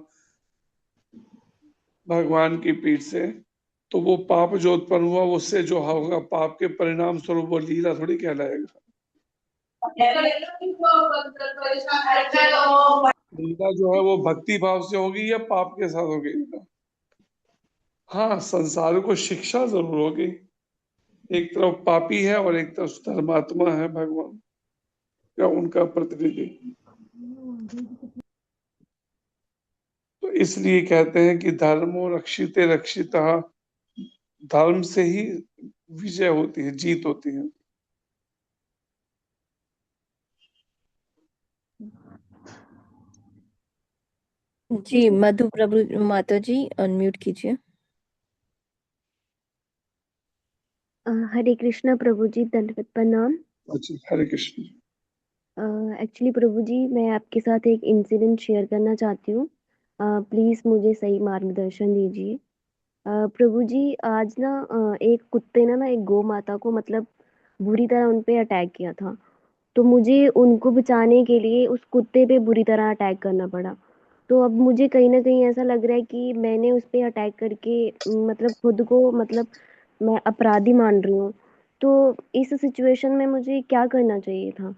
S1: भगवान की पीठ से, तो वो पाप जो उत्पन्न हुआ उससे जो होगा पाप के परिणाम स्वरूप वो लीला थोड़ी कहलाएगा। लीला जो है वो भक्ति भाव से होगी या पाप के साथ होगी? हाँ, संसार को शिक्षा जरूर होगी। एक तरफ पापी है और एक तरफ धर्मात्मा है भगवान या उनका प्रतिनिधि। तो इसलिए कहते हैं कि धर्मो रक्षिते रक्षिता, धर्म से ही विजय होती है, जीत होती है।
S11: जी मधु प्रभु माता जी अनम्यूट कीजिए।
S13: हरे कृष्णा प्रभु जी, दंडवत प्रणाम।
S1: अच्छा, हरे कृष्ण।
S13: एक्चुअली प्रभु जी, मैं आपके साथ एक इंसिडेंट शेयर करना चाहती हूँ। प्लीज मुझे सही मार्गदर्शन दीजिए। प्रभु जी, आज ना एक कुत्ते ने ना एक गौ माता को मतलब बुरी तरह उन पे अटैक किया था। तो मुझे उनको बचाने के लिए उस कुत्ते पे बुरी तरह अटैक करना पड़ा। तो अब मुझे कहीं ना कहीं ऐसा लग रहा है कि मैंने उस पे अटैक करके मतलब खुद को मतलब मैं अपराधी मान रही हूँ। तो इस सिचुएशन में मुझे क्या करना चाहिए था?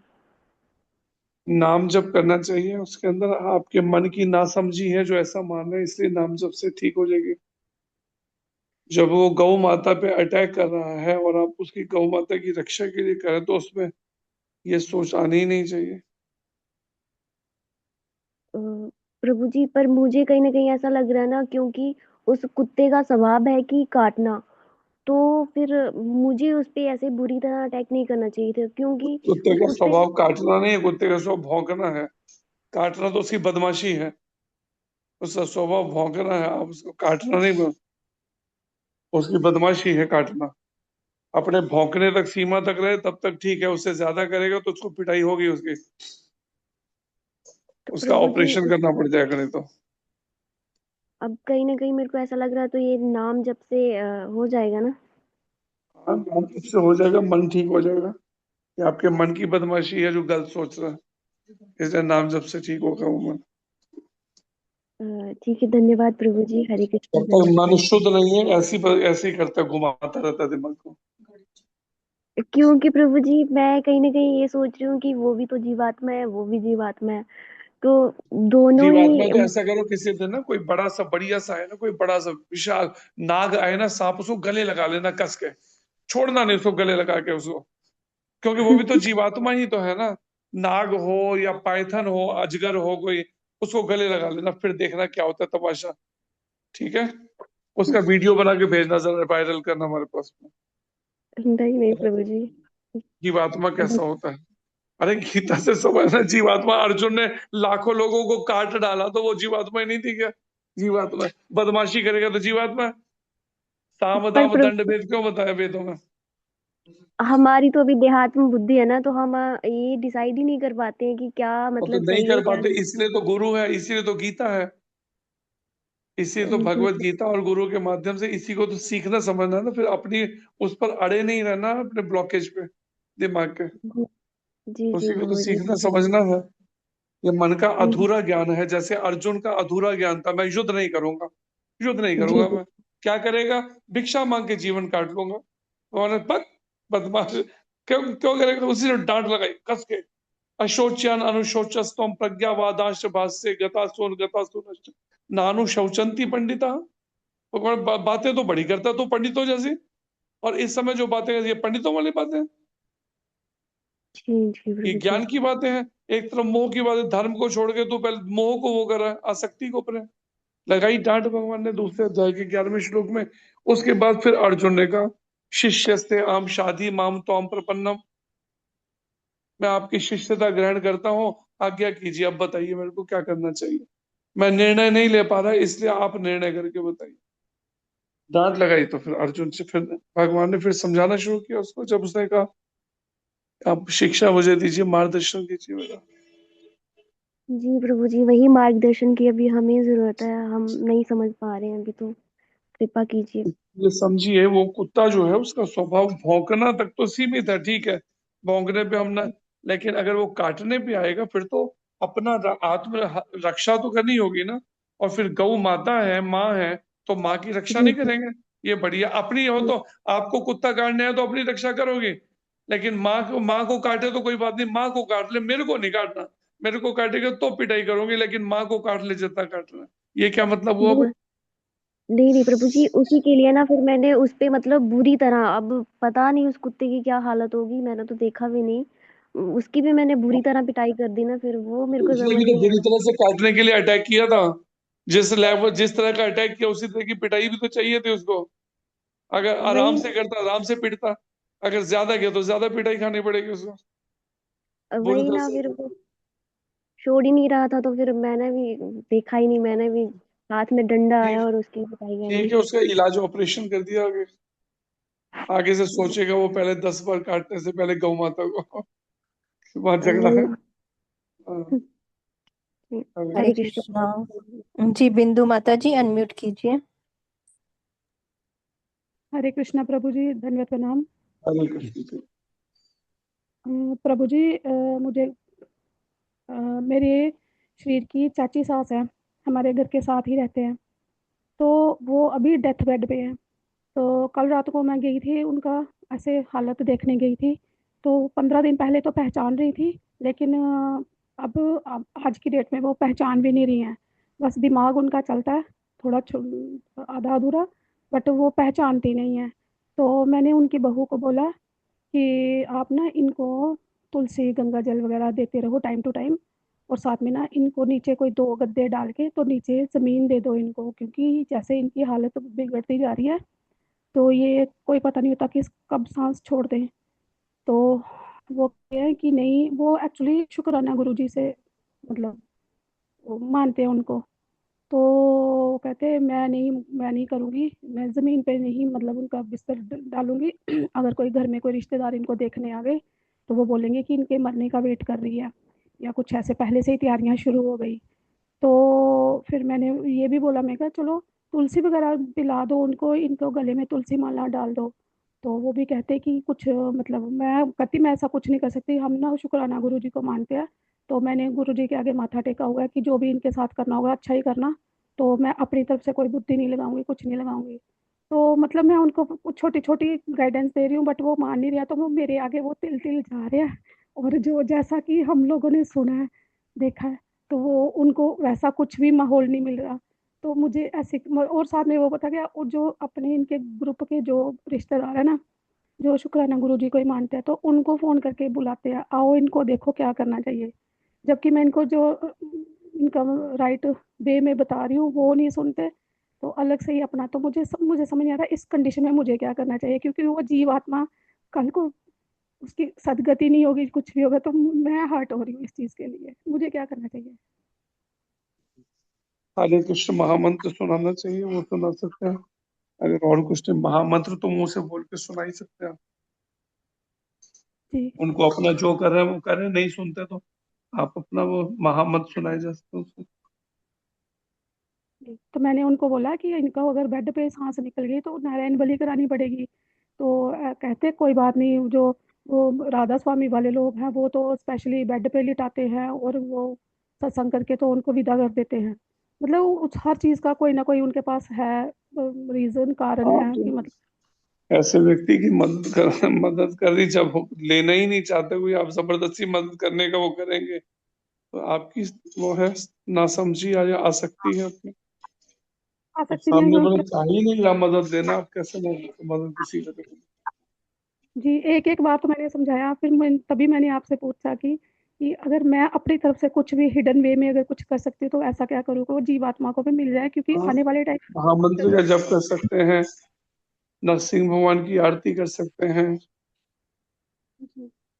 S1: नाम जप करना चाहिए। उसके अंदर आपके मन की नासमझी है जो ऐसा मान रहे हैं, इसलिए नाम जप से ठीक हो जाएगी। जब वो गौ माता पे अटैक कर रहा है और आप उसकी गौ माता की रक्षा के लिए करें तो उसमें ये सोच आनी ही नहीं चाहिए।
S13: अ, प्रभु जी, पर मुझे कहीं ना कहीं ऐसा लग रहा है ना, क्योंकि उस कुत्ते का स्वभाव है कि काटना। तो फिर मुझे उस पे ऐसे बुरी तरह अटैक नहीं करना चाहिए था, क्योंकि
S1: कुत्ते
S13: उस
S1: का
S13: कुत्ते
S1: स्वभाव काटना नहीं है, कुत्ते का स्वभाव भौंकना है। काटना तो उसकी बदमाशी है, उसका स्वभाव भौंकना है। आप उसको काटना नहीं, उसकी बदमाशी है काटना। अपने भौंकने तक सीमा तक रहे तब तक ठीक है, उससे ज्यादा करेगा तो उसको पिटाई होगी उसकी,
S13: तो
S1: उसका
S13: प्रभु जी,
S1: ऑपरेशन करना पड़ जाएगा नहीं तो।
S13: अब कहीं ना कहीं मेरे को ऐसा लग रहा है, तो ये नाम जब से हो जाएगा ना?
S1: हाँ, नाम जप से हो जाएगा, मन ठीक हो जाएगा। ये आपके मन की बदमाशी है जो गलत सोच रहा है, इसलिए नाम जप से ठीक होगा वो मन।
S13: ठीक है, धन्यवाद प्रभु जी। हरे कृष्ण,
S1: जब तक
S13: दंडवत
S1: मन
S13: प्रणाम।
S1: शुद्ध नहीं है ऐसे ही करता है, घुमाता रहता है दिमाग को।
S13: क्योंकि प्रभु जी, मैं कहीं ना कहीं ये सोच रही हूँ कि वो भी तो जीवात्मा है, वो भी जीवात्मा है। तो दोनों
S1: जीवात्मा
S13: ही
S1: तो ऐसा करो, किसी दिन ना कोई बड़ा सा बढ़िया सा है ना, कोई बड़ा सा विशाल नाग आए ना, सांप, उसको गले लगा लेना कस के, छोड़ना नहीं उसको गले लगा के उसको, क्योंकि वो भी तो जीवात्मा ही तो है ना। नाग हो या पाइथन हो, अजगर हो कोई, उसको गले लगा लेना, फिर देखना क्या होता है तमाशा। ठीक है, उसका वीडियो बना के भेजना, जरा वायरल करना हमारे पास में।
S13: नहीं नहीं प्रभु जी।
S1: जीवात्मा कैसा होता है? अरे गीता से समझना, जीवात्मा, अर्जुन ने लाखों लोगों को काट डाला तो वो जीवात्मा ही नहीं थी क्या? जीवात्मा है। बदमाशी करेगा तो जीवात्मा है। साम
S13: पर
S1: दाम दंड
S13: प्रभु,
S1: भेद क्यों बताया वेदों में?
S13: हमारी तो अभी देहात्म बुद्धि है ना, तो हम ये डिसाइड ही नहीं कर पाते हैं कि क्या
S1: वो तो
S13: मतलब
S1: नहीं
S13: सही
S1: कर
S13: है क्या
S1: पाते,
S13: नहीं।
S1: इसलिए तो गुरु है, इसीलिए तो गीता है, इसीलिए तो
S13: जी
S1: भगवत गीता और गुरु के माध्यम से इसी को तो सीखना समझना है ना, फिर अपनी उस पर अड़े नहीं रहना अपने ब्लॉकेज पे दिमाग के।
S13: जी जी जी
S1: उसी को तो
S13: प्रभु जी।
S1: सीखना समझना है। ये मन का
S13: जी
S1: अधूरा ज्ञान है, जैसे अर्जुन का अधूरा ज्ञान था, मैं युद्ध नहीं करूंगा, युद्ध नहीं
S13: जी
S1: करूंगा मैं। क्या करेगा? भिक्षा मांग के जीवन काट लूंगा। उन्होंने बक, बदमाश, क्यों क्यों करेगा? उसी ने डांट लगाई कस के। अशोच्यान अनुशोचस्तम प्रज्ञावादांश भाष्य गतासून नानु शौचंती पंडिता। भगवान बातें तो बड़ी करता तू पंडितों जैसी, और इस समय जो बातें ये पंडितों वाली बातें हैं।
S13: जी
S1: ये
S13: प्रभु जी।
S1: ज्ञान की बातें हैं। एक तरफ मोह की बात है, धर्म को छोड़ के तू पहले मोह को वो कर रहा है, आसक्ति को अपने लगाई डांट भगवान ने दूसरे अध्याय के 11वें श्लोक में। उसके बाद फिर अर्जुन ने कहा, शिष्यस्ते आम शादी माम त्वाम प्रपन्नम, मैं आपकी शिष्यता ग्रहण करता हूँ, आज्ञा कीजिए, अब बताइए मेरे को क्या करना चाहिए। मैं निर्णय नहीं ले पा रहा, इसलिए आप निर्णय करके बताइए। डांट लगाई तो फिर अर्जुन से फिर भगवान ने फिर समझाना शुरू किया उसको, जब उसने कहा आप शिक्षा मुझे दीजिए, मार्गदर्शन कीजिए मेरा।
S13: जी प्रभु जी, वही मार्गदर्शन की अभी हमें जरूरत है, हम नहीं समझ पा रहे हैं अभी, तो कृपा कीजिए।
S1: ये समझिए, वो कुत्ता जो है उसका स्वभाव भौंकना तक तो सीमित है, ठीक है, भौंकने पे हम ना, लेकिन अगर वो काटने पे आएगा फिर तो अपना आत्म रक्षा तो करनी होगी ना। और फिर गौ माता है, माँ है, तो माँ की रक्षा
S13: जी
S1: नहीं
S13: जी
S1: करेंगे? ये बढ़िया। अपनी हो तो आपको कुत्ता काटने है तो अपनी रक्षा करोगे, लेकिन माँ को काटे तो कोई बात नहीं, माँ को काट ले, मेरे को नहीं काटना। मेरे को काटेगा तो पिटाई करोगे, लेकिन माँ को काट ले जितना काटना। ये क्या मतलब हुआ
S13: नहीं
S1: भाई?
S13: नहीं नहीं प्रभु जी, उसी के लिए ना फिर मैंने उस पे मतलब बुरी तरह, अब पता नहीं उस कुत्ते की क्या हालत होगी, मैंने तो देखा भी नहीं, उसकी भी मैंने बुरी तरह पिटाई कर दी ना, फिर वो मेरे को
S1: उसने
S13: समझ
S1: भी तो
S13: नहीं
S1: बुरी
S13: आया।
S1: तरह से काटने के लिए अटैक किया था। जिस तरह का अटैक किया उसी तरह की पिटाई भी तो चाहिए थी उसको। अगर आराम
S13: वही
S1: से करता आराम से पिटता, अगर ज्यादा किया तो ज्यादा पिटाई खानी पड़ेगी उसको, बुरी
S13: वही
S1: तरह
S13: ना,
S1: से।
S13: फिर वो छोड़ ही नहीं रहा था, तो फिर मैंने भी देखा ही नहीं, मैंने भी हाथ में डंडा आया
S1: ठीक
S13: और उसकी पिटाई कर दी।
S1: ठीक है, उसका इलाज ऑपरेशन कर दिया। आगे आगे से सोचेगा वो पहले 10 बार काटने से पहले गौ माता को। वहां झगड़ा है।
S13: वही।
S1: हाँ,
S11: हरे
S13: हरे कृष्ण
S11: कृष्णा।
S13: प्रभु।
S11: जी बिंदु माता जी अनम्यूट कीजिए।
S5: हरे कृष्णा प्रभु जी, धन्यवाद प्रणाम।
S1: हरे कृष्ण।
S5: प्रभु जी, मुझे मेरे शरीर की चाची सास है, हमारे घर के साथ ही रहते हैं, तो वो अभी डेथ बेड पे है। तो कल रात को मैं गई थी उनका ऐसे हालत देखने गई थी, तो 15 दिन पहले तो पहचान रही थी, लेकिन अब आज की डेट में वो पहचान भी नहीं रही हैं। बस दिमाग उनका चलता है थोड़ा आधा अधूरा, बट वो पहचानती नहीं है। तो मैंने उनकी बहू को बोला कि आप ना इनको तुलसी गंगा जल वगैरह देते रहो टाइम टू टाइम, और साथ में ना इनको नीचे कोई 2 गद्दे डाल के तो नीचे ज़मीन दे दो इनको, क्योंकि जैसे इनकी हालत बिगड़ती जा रही है, तो ये कोई पता नहीं होता कि कब सांस छोड़ दें। तो वो कह रहे हैं कि नहीं, वो एक्चुअली शुक्राना गुरुजी से मतलब वो मानते हैं उनको। तो वो कहते हैं मैं नहीं करूँगी, मैं ज़मीन पे नहीं मतलब उनका बिस्तर डालूंगी। अगर कोई घर में कोई रिश्तेदार इनको देखने आ गए तो वो बोलेंगे कि इनके मरने का वेट कर रही है, या कुछ ऐसे पहले से ही तैयारियां शुरू हो गई। तो फिर मैंने ये भी बोला, मैं कहा चलो तुलसी वगैरह पिला दो उनको, इनको गले में तुलसी माला डाल दो। तो वो भी कहते कि कुछ मतलब मैं कहती मैं ऐसा कुछ नहीं कर सकती, हम ना शुक्राना गुरु जी को मानते हैं। तो मैंने गुरु जी के आगे माथा टेका हुआ है कि जो भी इनके साथ करना होगा अच्छा ही करना, तो मैं अपनी तरफ से कोई बुद्धि नहीं लगाऊंगी, कुछ नहीं लगाऊंगी। तो मतलब मैं उनको छोटी छोटी गाइडेंस दे रही हूँ, बट वो मान नहीं रहा, तो वो मेरे आगे वो तिल तिल जा रहे हैं। और जो जैसा कि हम लोगों ने सुना है, देखा है, तो वो उनको वैसा कुछ भी माहौल नहीं मिल रहा। तो मुझे ऐसे और साथ में वो पता क्या, और जो अपने इनके ग्रुप के जो रिश्तेदार है ना, जो शुक्राना गुरु जी को ही मानते हैं, तो उनको फ़ोन करके बुलाते हैं, आओ इनको देखो क्या करना चाहिए। जबकि मैं इनको जो इनका राइट वे में बता रही हूँ वो नहीं सुनते, तो अलग से ही अपना। तो मुझे समझ नहीं आ रहा इस कंडीशन में मुझे क्या करना चाहिए, क्योंकि वो जीव आत्मा कल को उसकी सदगति नहीं होगी, कुछ भी होगा, तो मैं हर्ट हो रही हूँ इस चीज़ के लिए, मुझे क्या करना चाहिए।
S1: हरे कृष्ण महामंत्र सुनाना चाहिए, वो सुना सकते हैं। अगर और कुछ नहीं, महामंत्र तो मुंह से बोल के सुना ही सकते हैं।
S5: जी
S1: उनको अपना जो कर रहे हैं वो कर रहे हैं, नहीं सुनते तो आप अपना वो महामंत्र सुनाए जा सकते हैं उसको।
S5: तो मैंने उनको बोला कि इनका अगर बेड पे सांस निकल गई तो नारायण बलि करानी पड़ेगी। तो कहते कोई बात नहीं, जो वो राधा स्वामी वाले लोग हैं वो तो स्पेशली बेड पे लिटाते हैं और वो सत्संग करके तो उनको विदा कर देते हैं। मतलब उस हर चीज़ का कोई ना कोई उनके पास है, रीजन कारण
S1: हाँ,
S5: है
S1: तो
S5: कि मतलब।
S1: ऐसे व्यक्ति की मदद करनी, जब वो लेना ही नहीं चाहते कोई, आप जबरदस्ती मदद करने का वो करेंगे, तो आपकी वो है नासमझी या आसक्ति है अपनी। अब
S5: आसक्ति नहीं,
S1: सामने
S5: हाँ
S1: वाला चाह ही नहीं रहा मदद देना, आप कैसे मदद किसी का करेंगे?
S5: जी, एक एक बार तो मैंने समझाया, फिर तभी मैंने आपसे पूछा कि अगर मैं अपनी तरफ से कुछ भी हिडन वे में अगर कुछ कर सकती हूँ तो ऐसा क्या करूँ कि वो जीवात्मा को भी मिल जाए, क्योंकि
S1: हाँ,
S5: आने वाले टाइम।
S1: महामंत्र का जप कर सकते हैं, नरसिंह भगवान की आरती कर सकते हैं,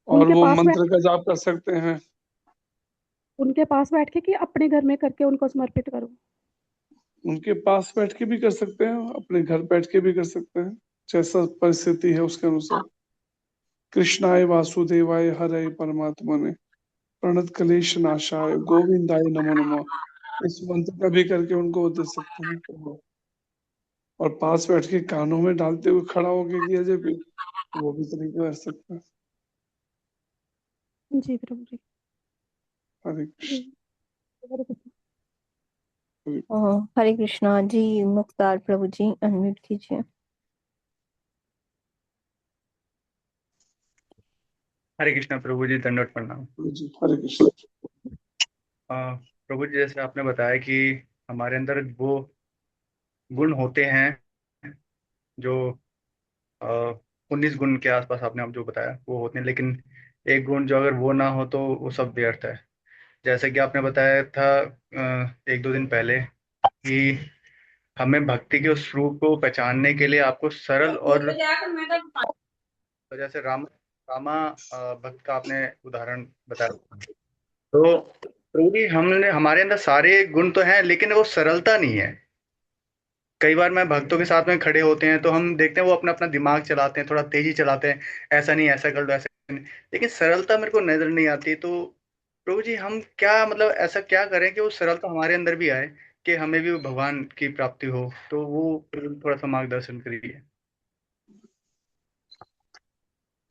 S1: और
S5: उनके
S1: वो
S5: पास बैठ
S1: मंत्र का जाप कर सकते हैं।
S5: उनके पास बैठ के कि अपने घर में करके उनको समर्पित करूँ।
S1: उनके पास बैठ के भी कर सकते हैं, अपने घर बैठ के भी कर सकते हैं, जैसा परिस्थिति है उसके अनुसार। कृष्णाय वासुदेवाय हरे परमात्मने प्रणत क्लेश नाशाय गोविंदाय नमो नमः, इस मंत्र का भी करके उनको दे सकते हैं। और पास बैठ के कानों में डालते हुए खड़ा होके किया जाए भी, वो भी तरीका कर सकते हैं।
S5: जी प्रभु जी।
S1: हरे
S5: जी,
S1: कृष्ण।
S5: हरे कृष्ण।
S1: हरे
S11: हरे कृष्णा। जी मुख्तार प्रभु जी अनम्यूट कीजिए।
S14: हरे कृष्णा प्रभु जी, दंडवत प्रणाम।
S1: जी हरे कृष्ण।
S14: प्रभु जी, जैसे आपने बताया कि हमारे अंदर वो गुण होते हैं जो 19 गुण के आसपास आपने अब जो बताया वो होते हैं, लेकिन एक गुण जो अगर वो ना हो तो वो सब व्यर्थ है। जैसे कि आपने बताया था 1-2 दिन पहले कि हमें भक्ति के उस रूप को पहचानने के लिए आपको सरल और तो जैसे रामा भक्त का आपने उदाहरण बताया। तो प्रभु जी, हमने हमारे अंदर सारे गुण तो हैं, लेकिन वो सरलता नहीं है। कई बार मैं भक्तों के साथ में खड़े होते हैं तो हम देखते हैं वो अपना अपना दिमाग चलाते हैं, थोड़ा तेजी चलाते हैं, ऐसा नहीं ऐसा कर लो, ऐसा नहीं, लेकिन सरलता मेरे को नजर नहीं आती। तो प्रभु जी, हम क्या मतलब ऐसा क्या करें कि वो सरलता हमारे अंदर भी आए, कि हमें भी भगवान की प्राप्ति हो? तो वो थोड़ा सा मार्गदर्शन करिए।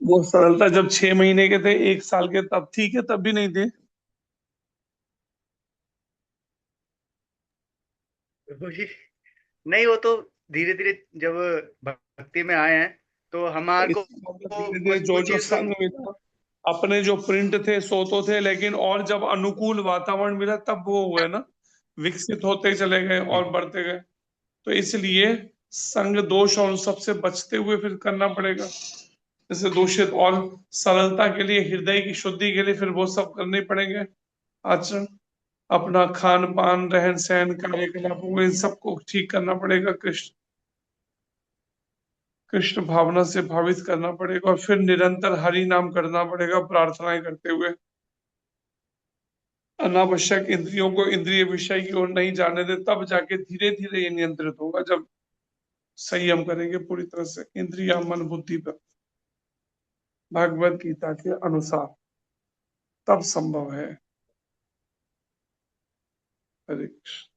S1: वो सरलता जब 6 महीने के थे, 1 साल के, तब ठीक है, तब भी नहीं थे।
S14: प्रभु जी, नहीं, वो तो धीरे धीरे जब भक्ति में आए हैं तो
S1: तो
S14: हमारे को
S1: इसका मतलब धीरे धीरे
S14: बस वो
S1: जो जो
S14: चीज तो
S1: संग मिला, अपने जो प्रिंट थे सो तो थे, लेकिन और जब अनुकूल वातावरण मिला तब वो हुए ना, विकसित होते चले गए और बढ़ते गए। तो इसलिए संग दोष और उन सबसे बचते हुए फिर करना पड़ेगा। जैसे दूषित और सरलता के लिए, हृदय की शुद्धि के लिए फिर वो सब करने पड़ेंगे। आचरण, अपना खान पान, रहन सहन, कार्यकलापों, इन सबको ठीक करना पड़ेगा। कृष्ण कृष्ण भावना से भावित करना पड़ेगा, और फिर निरंतर हरि नाम करना पड़ेगा, प्रार्थनाएं करते हुए। अनावश्यक इंद्रियों को इंद्रिय विषय की ओर नहीं जाने दे, तब जाके धीरे धीरे ये नियंत्रित होगा, जब संयम करेंगे पूरी तरह से इंद्रिया मन बुद्धि पर, भगवत गीता के अनुसार, तब संभव है। हरे कृष्ण।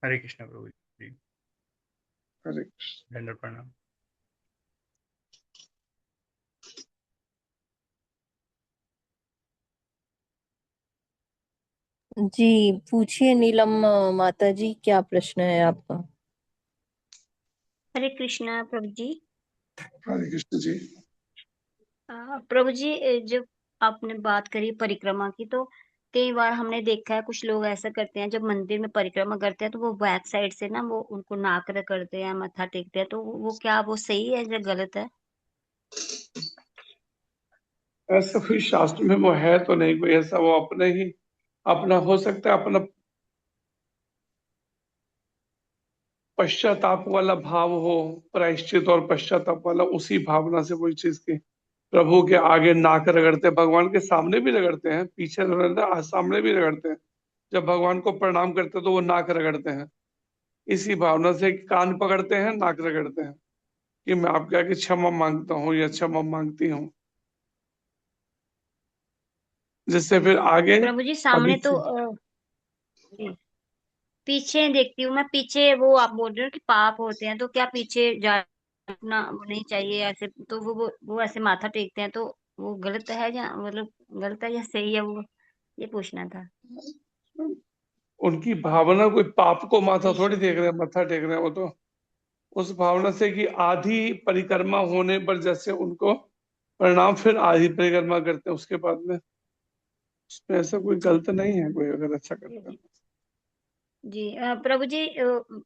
S14: हरे कृष्ण प्रभु जी,
S1: हरे कृष्ण।
S14: दंडवत प्रणाम।
S11: जी पूछिए नीलम माता जी, क्या प्रश्न है आपका?
S8: हरे कृष्णा प्रभु जी।
S1: हरे कृष्ण जी।
S8: प्रभु जी, जब आपने बात करी परिक्रमा की, तो कई बार हमने देखा है कुछ लोग ऐसा करते हैं, जब मंदिर में परिक्रमा करते हैं तो वो बैक साइड से ना वो उनको नाक रगड़ते हैं, मत्था टेकते हैं, तो वो क्या वो सही है या गलत है?
S1: ऐसा कोई शास्त्र में वो है तो नहीं कोई ऐसा, वो अपने ही अपना हो सकता है, अपना पश्चाताप वाला भाव हो, प्रायश्चित और पश्चाताप वाला, उसी भावना से कोई चीज की प्रभु के आगे नाक रगड़ते हैं। भगवान के सामने भी रगड़ते हैं, पीछे रगड़ते हैं, सामने भी रगड़ते हैं। जब भगवान को प्रणाम करते हैं तो वो नाक रगड़ते हैं, इसी भावना से कान पकड़ते हैं, नाक रगड़ते हैं कि मैं आपके आगे क्षमा मांगता हूँ या क्षमा मांगती हूँ, जिससे फिर आगे
S8: प्रभु जी, सामने
S1: अधिक
S8: तो
S1: से।
S8: जी, पीछे देखती हूँ मैं, पीछे वो आप बोल रहे हो कि पाप होते हैं, तो क्या पीछे जाना नहीं चाहिए? ऐसे तो वो ऐसे माथा टेकते हैं, तो वो गलत है या मतलब गलत है या सही है वो, ये पूछना था।
S1: उनकी भावना, कोई पाप को माथा थोड़ी
S8: ईश्वर
S1: टेक रहे हैं, मत्था टेक रहे हैं। वो तो उस भावना से कि आधी परिक्रमा होने पर जैसे उनको प्रणाम, फिर आधी परिक्रमा करते हैं उसके बाद में, उसमें ऐसा कोई गलत नहीं है, कोई अगर अच्छा करता है।
S8: जी, प्रभु जी,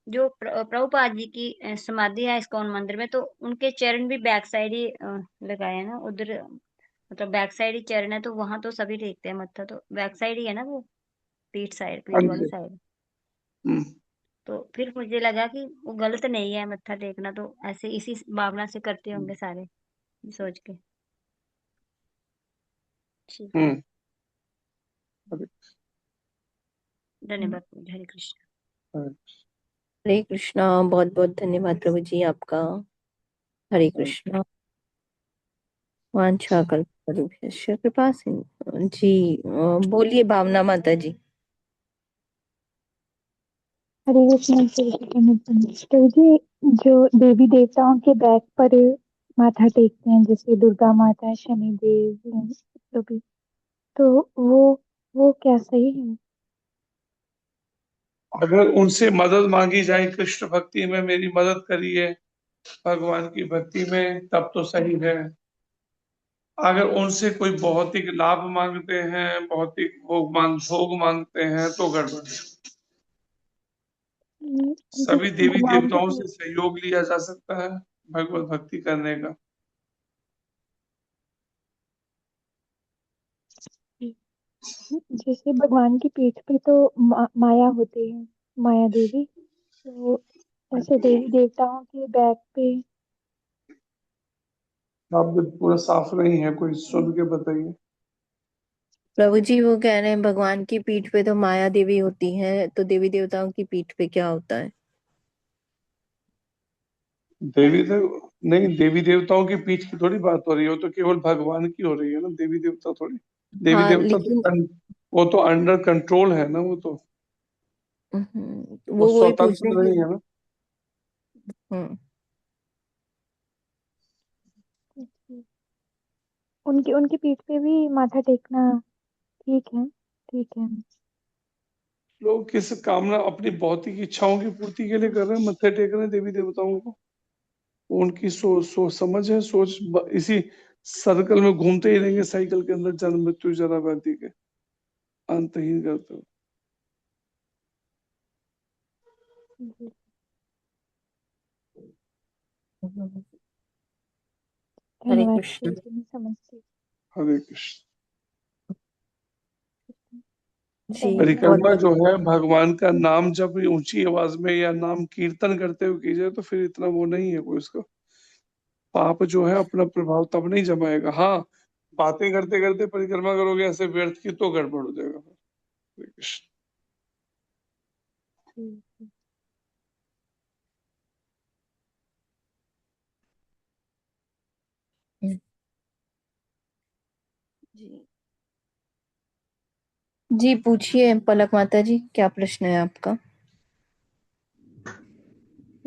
S8: जो प्रभुपाद जी की समाधि है इस्कॉन मंदिर में, तो उनके चरण भी बैक साइड ही लगाए हैं ना उधर, मतलब बैक साइड ही चरण है, तो वहां तो सभी टेकते हैं मत्था, तो बैक साइड ही है ना वो, पीठ साइड,
S1: हाँ
S8: पीठ वाली
S1: जी।
S8: साइड।
S1: हम्म।
S8: तो फिर मुझे लगा कि वो गलत नहीं है मत्था टेकना, तो ऐसे इसी भावना से करते होंगे सारे, ये सोच के। ठीक है,
S1: हम्म। हरे
S8: धन्यवाद। हरे कृष्ण।
S1: हरे
S11: हरे कृष्णा, बहुत बहुत धन्यवाद प्रभु जी आपका। हरे कृष्णा। वांछा कल्पतरुभ्यश्च कृपा सिंधु जी। बोलिए भावना माता जी।
S15: हरे कृष्ण प्रभु जी, जो देवी देवताओं के बैक पर माथा टेकते हैं, जैसे दुर्गा माता, शनि देव, सभी, तो वो क्या सही है?
S1: अगर उनसे मदद मांगी जाए, कृष्ण भक्ति में मेरी मदद करिए, भगवान की भक्ति में, तब तो सही है। अगर उनसे कोई भौतिक लाभ मांगते हैं, भौतिक भोग मांगते हैं तो गड़बड़ है। सभी देवी
S15: भगवान
S1: देवताओं
S15: के
S1: से सहयोग लिया जा सकता है भगवत भक्ति करने का।
S15: जैसे भगवान की पीठ पे तो माया होती है, माया देवी, तो ऐसे देवी देवताओं के बैक पे।
S1: शब्द पूरा साफ नहीं है, कोई सुन के बताइए।
S11: प्रभु जी वो कह रहे हैं भगवान की पीठ पे तो माया देवी होती है, तो देवी देवताओं की पीठ पे क्या होता है?
S1: देवी देव नहीं, देवी देवताओं की पीठ की थोड़ी बात हो रही है, वो तो केवल भगवान की हो रही है ना, देवी देवता थोड़ी। देवी
S11: हाँ
S1: देवता तो
S11: लेकिन
S1: वो तो अंडर कंट्रोल है ना, वो तो वो
S11: वो वही पूछ रहे
S1: स्वतंत्र नहीं
S11: हैं
S1: है ना।
S11: हम्म
S15: उनकी उनकी पीठ पे भी माथा टेकना ठीक है, ठीक है।
S1: लोग किस कामना अपनी भौतिक इच्छाओं की पूर्ति के लिए कर रहे हैं, मत्थे टेक रहे हैं देवी देवताओं को। उनकी सोच समझ है, इसी सर्कल में घूमते ही रहेंगे, साइकिल के अंदर, जन्म मृत्यु जरा व्याधि के अंतहीन करते हुए।
S15: जी।
S11: हरे
S15: धन्यवाद
S11: कृष्ण।
S15: प्रभु जी, मैं समझती
S1: हरे कृष्ण।
S11: जी
S15: धन्यवाद।
S11: बहुत
S1: परिक्रमा
S11: बहुत
S1: जो है भगवान का नाम जब ऊंची आवाज में या नाम कीर्तन करते हुए कीजिए तो फिर इतना वो नहीं है कोई उसका। पाप जो है अपना प्रभाव तब नहीं जमाएगा। हाँ, बातें करते करते परिक्रमा करोगे ऐसे व्यर्थ की तो गड़बड़ हो जाएगा। हरे कृष्ण।
S11: जी जी पूछिए पलक माता जी, क्या प्रश्न है आपका?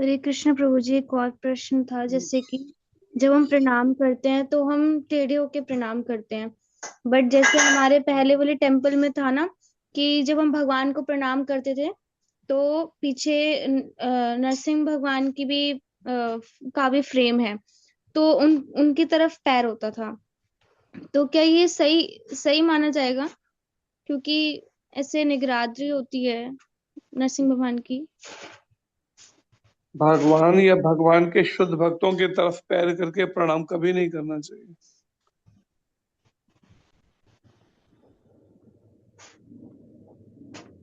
S12: हरे कृष्ण प्रभु जी, एक और प्रश्न था, जैसे कि जब हम प्रणाम करते हैं तो हम टेढ़े होके प्रणाम करते हैं, बट जैसे हमारे पहले वाले टेम्पल में था ना कि जब हम भगवान को प्रणाम करते थे तो पीछे नरसिंह भगवान की भी का भी फ्रेम है, तो उनकी तरफ पैर होता था। तो क्या ये सही सही माना जाएगा, क्योंकि ऐसे निगराद्री होती है नरसिंह भगवान की?
S1: भगवान या भगवान के शुद्ध भक्तों की तरफ पैर करके प्रणाम कभी नहीं करना चाहिए।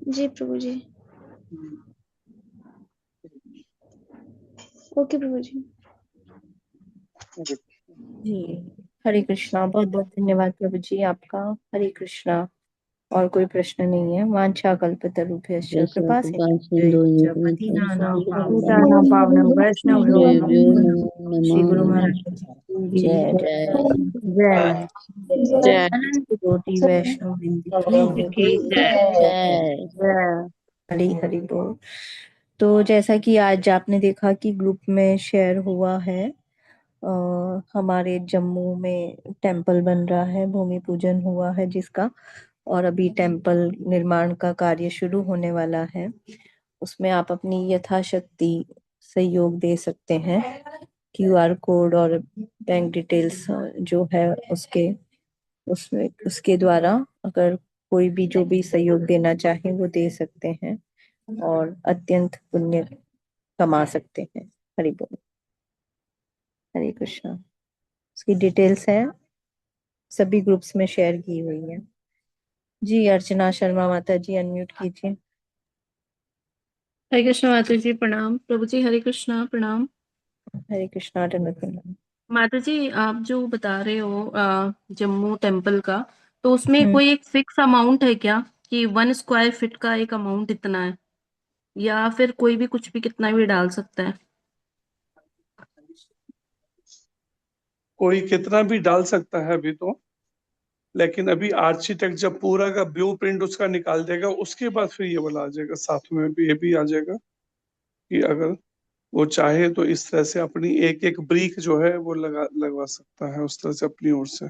S12: जी प्रभु जी। ओके प्रभु जी।
S11: जी हरे कृष्णा, बहुत बहुत धन्यवाद प्रभु जी आपका। हरे कृष्णा। और कोई प्रश्न नहीं है। वांछा कल्पतरुभ्यश्च कृपा
S16: सिंधु
S11: सिंधुभ्यश्च पतितानां
S16: पावनं
S11: पावनं वैष्णवयो
S16: वैष्णवेभ्यो
S11: नमो
S16: नमो
S11: श्री
S16: नमः।
S11: गुरु महाराज की
S16: जय
S11: जय।
S16: जय
S11: जय माता
S16: जय
S11: अनंत कोटि वैष्णव वृंद की जय।
S16: जय।
S11: जय हरि हरि बोल। तो जैसा कि आज आपने देखा कि ग्रुप में शेयर हुआ है, हमारे जम्मू में टेम्पल बन रहा है, भूमि पूजन हुआ है जिसका, और अभी टेम्पल निर्माण का कार्य शुरू होने वाला है। उसमें आप अपनी यथाशक्ति सहयोग दे सकते हैं। क्यूआर कोड और बैंक डिटेल्स जो है उसके द्वारा अगर कोई भी जो भी सहयोग देना चाहे वो दे सकते हैं और अत्यंत पुण्य कमा सकते हैं। हरि बोल। हरे कृष्णा। उसकी डिटेल्स है, सभी ग्रुप्स में शेयर की हुई है। जी अर्चना शर्मा माता जी अनम्यूट कीजिए।
S17: हरे कृष्णा माता जी प्रणाम। प्रभु जी हरे कृष्णा प्रणाम।
S11: हरे कृष्णा दंडवत प्रणाम।
S17: माता जी आप जो बता रहे हो जम्मू टेम्पल का, तो उसमें
S11: हम्म
S17: कोई एक फिक्स अमाउंट है क्या कि 1 स्क्वायर फीट का एक अमाउंट इतना है, या फिर कोई भी कुछ भी कितना भी डाल सकता है?
S1: कोई कितना भी डाल सकता है अभी तो, लेकिन अभी आर्किटेक्ट जब पूरा का ब्लू प्रिंट उसका निकाल देगा उसके बाद फिर ये वाला आ जाएगा, साथ में भी ये भी आ जाएगा कि अगर वो चाहे तो इस तरह से अपनी एक एक ब्रीक जो है वो लगवा सकता है उस तरह से अपनी ओर से।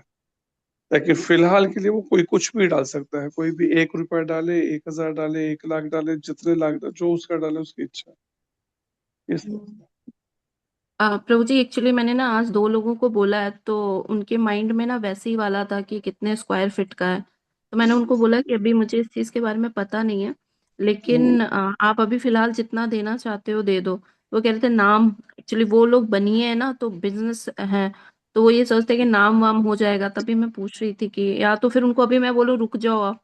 S1: लेकिन फिलहाल के लिए वो कोई कुछ भी डाल सकता है, कोई भी 1 रुपया डाले, 1,000 डाले, 1 लाख डाले, जितने लाख डाले, जो उसका डाले उसकी इच्छा। इस तरह से।
S17: प्रभु जी एक्चुअली मैंने ना आज 2 लोगों को बोला है, तो उनके माइंड में ना वैसे ही वाला था कि कितने स्क्वायर फीट का है। तो मैंने उनको बोला कि अभी मुझे इस चीज के बारे में पता नहीं है, लेकिन आप अभी फिलहाल जितना देना चाहते हो दे दो। वो कह रहे थे नाम, एक्चुअली वो लोग बनिए है ना, तो बिजनेस है, तो वो ये सोचते हैं कि नाम वाम हो जाएगा। तभी मैं पूछ रही थी कि या तो फिर उनको अभी मैं बोलूँ रुक जाओ आप,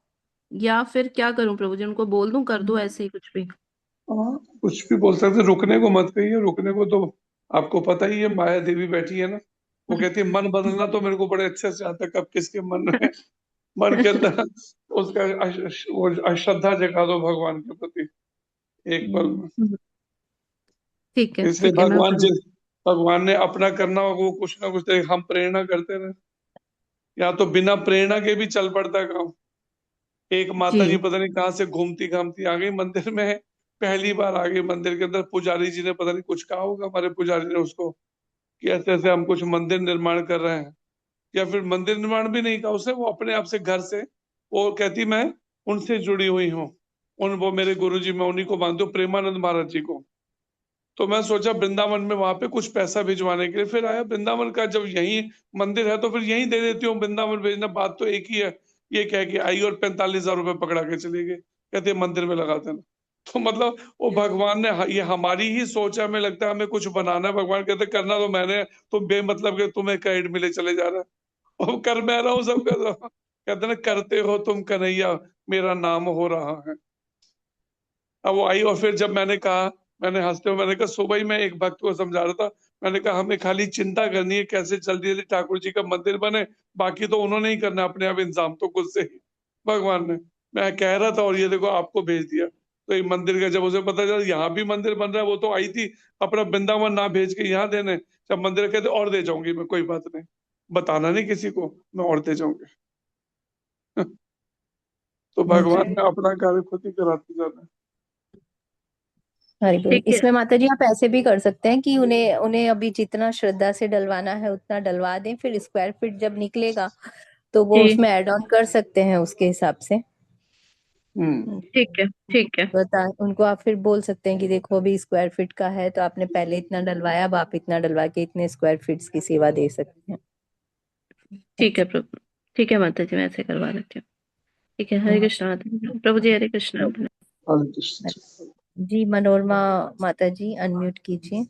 S17: या फिर क्या करूं प्रभु जी, उनको बोल दूं कर दो ऐसे ही कुछ भी।
S1: हाँ, कुछ भी बोल सकते, रुकने को मत कहिए। रुकने को तो आपको पता ही है, माया देवी बैठी है ना, वो कहती है मन बदलना तो मेरे को बड़े अच्छे से आता है, कब किसके मन में, मन के अंदर उसका वो अश्रद्धा जगा दो भगवान के प्रति एक पल में।
S17: ठीक है
S1: इसलिए
S17: ठीक है, मैं
S1: भगवान ने अपना करना होगा, वो कुछ ना कुछ तो हम प्रेरणा करते रहे, या तो बिना प्रेरणा के भी चल पड़ता है काम। एक माता जी
S17: जी
S1: पता नहीं कहाँ से घूमती घामती आ गई मंदिर में, पहली बार आ गई मंदिर के अंदर। पुजारी जी ने पता नहीं कुछ कहा होगा, हमारे पुजारी ने उसको, कि ऐसे ऐसे हम कुछ मंदिर निर्माण कर रहे हैं। या फिर मंदिर निर्माण भी नहीं कहा उसने, वो अपने आप से घर से, वो कहती मैं उनसे जुड़ी हुई हूँ, वो मेरे गुरु जी, मैं उन्हीं को मानती हूँ, प्रेमानंद महाराज जी को। तो मैं सोचा वृंदावन में वहां पे कुछ पैसा भिजवाने के लिए, फिर आया वृंदावन का, जब यही मंदिर है तो फिर यहीं दे देती हूँ, वृंदावन भेजना बात तो एक ही है। ये कह के आई और 45,000 रुपए पकड़ा के चली गई, कहते मंदिर में लगा देना। तो मतलब वो भगवान ने, ये हमारी ही सोच है, हमें लगता है हमें कुछ बनाना है, भगवान कहते करना तो मैंने, तुम बेमतलब के तुम्हें कैड मिले चले जा रहा है, और कर मैं रहा हूँ सब कर रहा हूँ। कहते ना करते हो तुम कन्हैया, मेरा नाम हो रहा है। अब वो आई और फिर जब मैंने कहा, मैंने हंसते हुए मैंने कहा, सुबह ही मैं एक भक्त को समझा रहा था, मैंने कहा हमें खाली चिंता करनी है कैसे जल्दी जल्दी ठाकुर जी का मंदिर बने, बाकी तो उन्होंने ही करना अपने आप इंतजाम, तो खुद से ही भगवान ने। मैं कह रहा था और ये देखो आपको भेज दिया। तो ये मंदिर का जब उसे पता चला यहाँ भी मंदिर बन रहा है, वो तो आई थी अपना वृंदावन ना भेज के यहाँ देने, जब मंदिर कहते और दे जाऊंगी मैं, कोई बात नहीं, बताना नहीं किसी को, मैं और दे जाऊंगी। तो भगवान ने अपना कार्य खुद ही कराते जाना है।
S11: हरि बोल।
S17: ठीक है।
S11: इसमें माता जी आप ऐसे भी कर सकते हैं कि उन्हें उन्हें अभी जितना श्रद्धा से डलवाना है उतना डलवा दें, फिर स्क्वायर फीट जब निकलेगा तो वो
S17: जी
S11: उसमें ऐड ऑन कर सकते हैं उसके हिसाब से।
S17: ठीक है ठीक है
S11: बता उनको आप फिर बोल सकते हैं कि देखो अभी स्क्वायर फीट का है तो आपने पहले इतना डलवाया, अब आप इतना डलवा के इतने स्क्वायर फीट्स की सेवा दे सकते हैं।
S17: ठीक है प्रभु, ठीक है माता जी, मैं ऐसे करवा देती हूँ। ठीक है, हरे कृष्णा माता जी। प्रभु जी हरे कृष्णा।
S1: हरे कृष्ण।
S11: जी मनोरमा माता जी अनम्यूट कीजिए।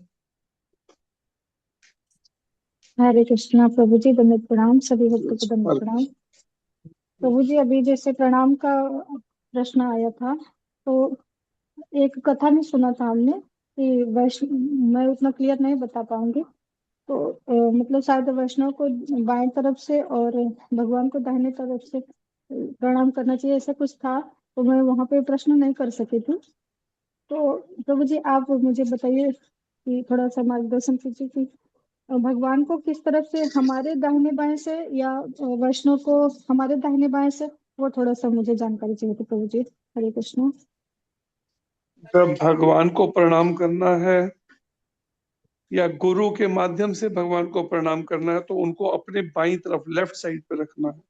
S15: हरे कृष्णा प्रभु जी, दंडवत प्रणाम, सभी भक्तों को दंडवत प्रणाम। प्रभु जी अभी जैसे प्रणाम का प्रश्न आया था, तो एक कथा में सुना था हमने कि वैष्णव, मैं उतना क्लियर नहीं बता पाऊंगी, तो मतलब शायद वैष्णव को बाएं तरफ से और भगवान को दाहिने तरफ से प्रणाम करना चाहिए, ऐसा कुछ था। तो मैं वहां पे प्रश्न नहीं कर सकी थी। तो प्रभु जी आप मुझे बताइए कि थोड़ा सा मार्गदर्शन कीजिए कि भगवान को किस तरफ से, हमारे दाहिने बाएं से या वैष्णव को हमारे दाहिने बाएं से, वो थोड़ा सा मुझे जानकारी चाहिए थी प्रभु जी। हरे कृष्ण।
S1: जब भगवान को प्रणाम करना है या गुरु के माध्यम से भगवान को प्रणाम करना है, तो उनको अपने बाईं तरफ लेफ्ट साइड पे रखना है।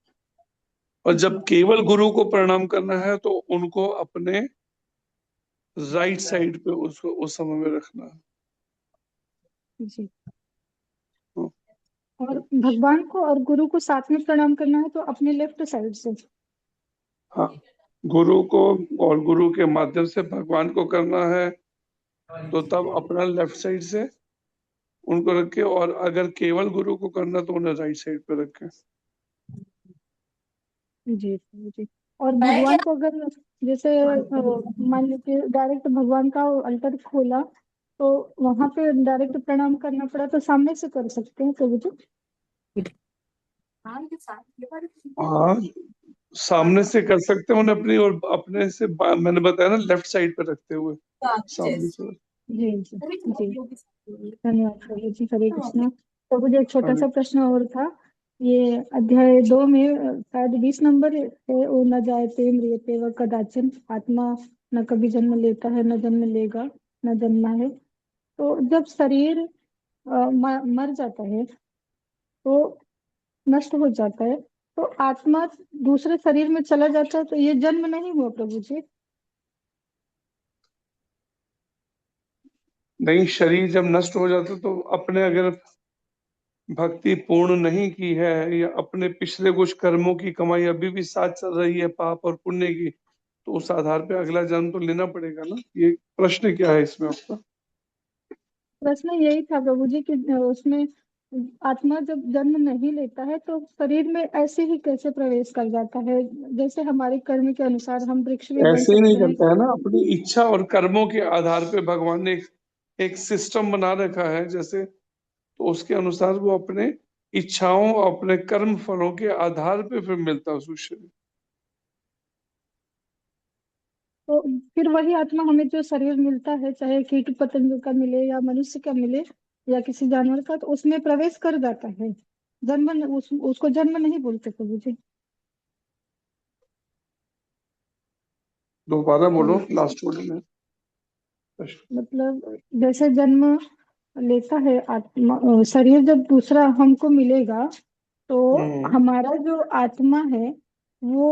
S1: और जब केवल गुरु को प्रणाम करना है तो उनको अपने राइट साइड पे उसको उस समय में रखना है।
S15: जी। और भगवान को और गुरु को साथ में प्रणाम करना है तो अपने लेफ्ट साइड से।
S1: हाँ, गुरु को और गुरु के माध्यम से भगवान को करना है तो तब अपना लेफ्ट साइड से उनको रखे, और अगर केवल गुरु को करना तो उन्हें राइट साइड पे रखे।
S15: जी जी। और भगवान को अगर जैसे मान लीजिए डायरेक्ट भगवान का अल्टर खोला तो वहां पे डायरेक्ट प्रणाम करना पड़ा, तो सामने से कर सकते हैं प्रभु जी।
S1: हाँ, सामने से कर सकते हैं उन्हें अपनी, और अपने से मैंने बताया ना लेफ्ट साइड पे रखते हुए सामने से।
S15: जी जी जी, धन्यवाद प्रभु जी। हरे कृष्णा। प्रभु जी एक छोटा सा प्रश्न और था, ये अध्याय 2 में शायद 20 नंबर है, ओ न जायते म्रियते व कदाचन, आत्मा न कभी जन्म लेता है न जन्म लेगा न जन्मा है। तो जब शरीर मर जाता है तो नष्ट हो जाता है, तो आत्मा दूसरे शरीर में चला जाता है, तो ये जन्म नहीं हुआ प्रभु जी।
S1: नहीं, शरीर जब नष्ट हो जाता तो अपने अगर भक्ति पूर्ण नहीं की है या अपने पिछले कुछ कर्मों की कमाई अभी भी साथ चल रही है पाप और पुण्य की, तो उस आधार पे अगला जन्म तो लेना पड़ेगा ना। ये प्रश्न क्या है इसमें आपका?
S5: प्रश्न यही था प्रभु जी कि उसमें आत्मा जब जन्म नहीं लेता है तो शरीर में ऐसे ही कैसे प्रवेश कर जाता है, जैसे हमारे कर्म के अनुसार हम वृक्ष भी बन
S1: ऐसे ही नहीं
S5: सकते हैं।
S1: करता है ना, अपनी इच्छा और कर्मों के आधार पे भगवान ने एक सिस्टम बना रखा है जैसे, तो उसके अनुसार वो अपने इच्छाओं और अपने कर्म फलों के आधार पे फिर मिलता है उसको शरीर।
S5: तो फिर वही आत्मा हमें जो शरीर मिलता है, चाहे कीट पतंग का मिले या मनुष्य का मिले या किसी जानवर का, तो उसमें प्रवेश कर जाता है। उसको जन्म नहीं बोलते प्रभु जी।
S1: दोबारा बोलो,
S5: हरे
S1: लास्ट वर्ड में।
S5: मतलब जैसे जन्म लेता है आत्मा, शरीर जब दूसरा हमको मिलेगा तो हमारा जो आत्मा है वो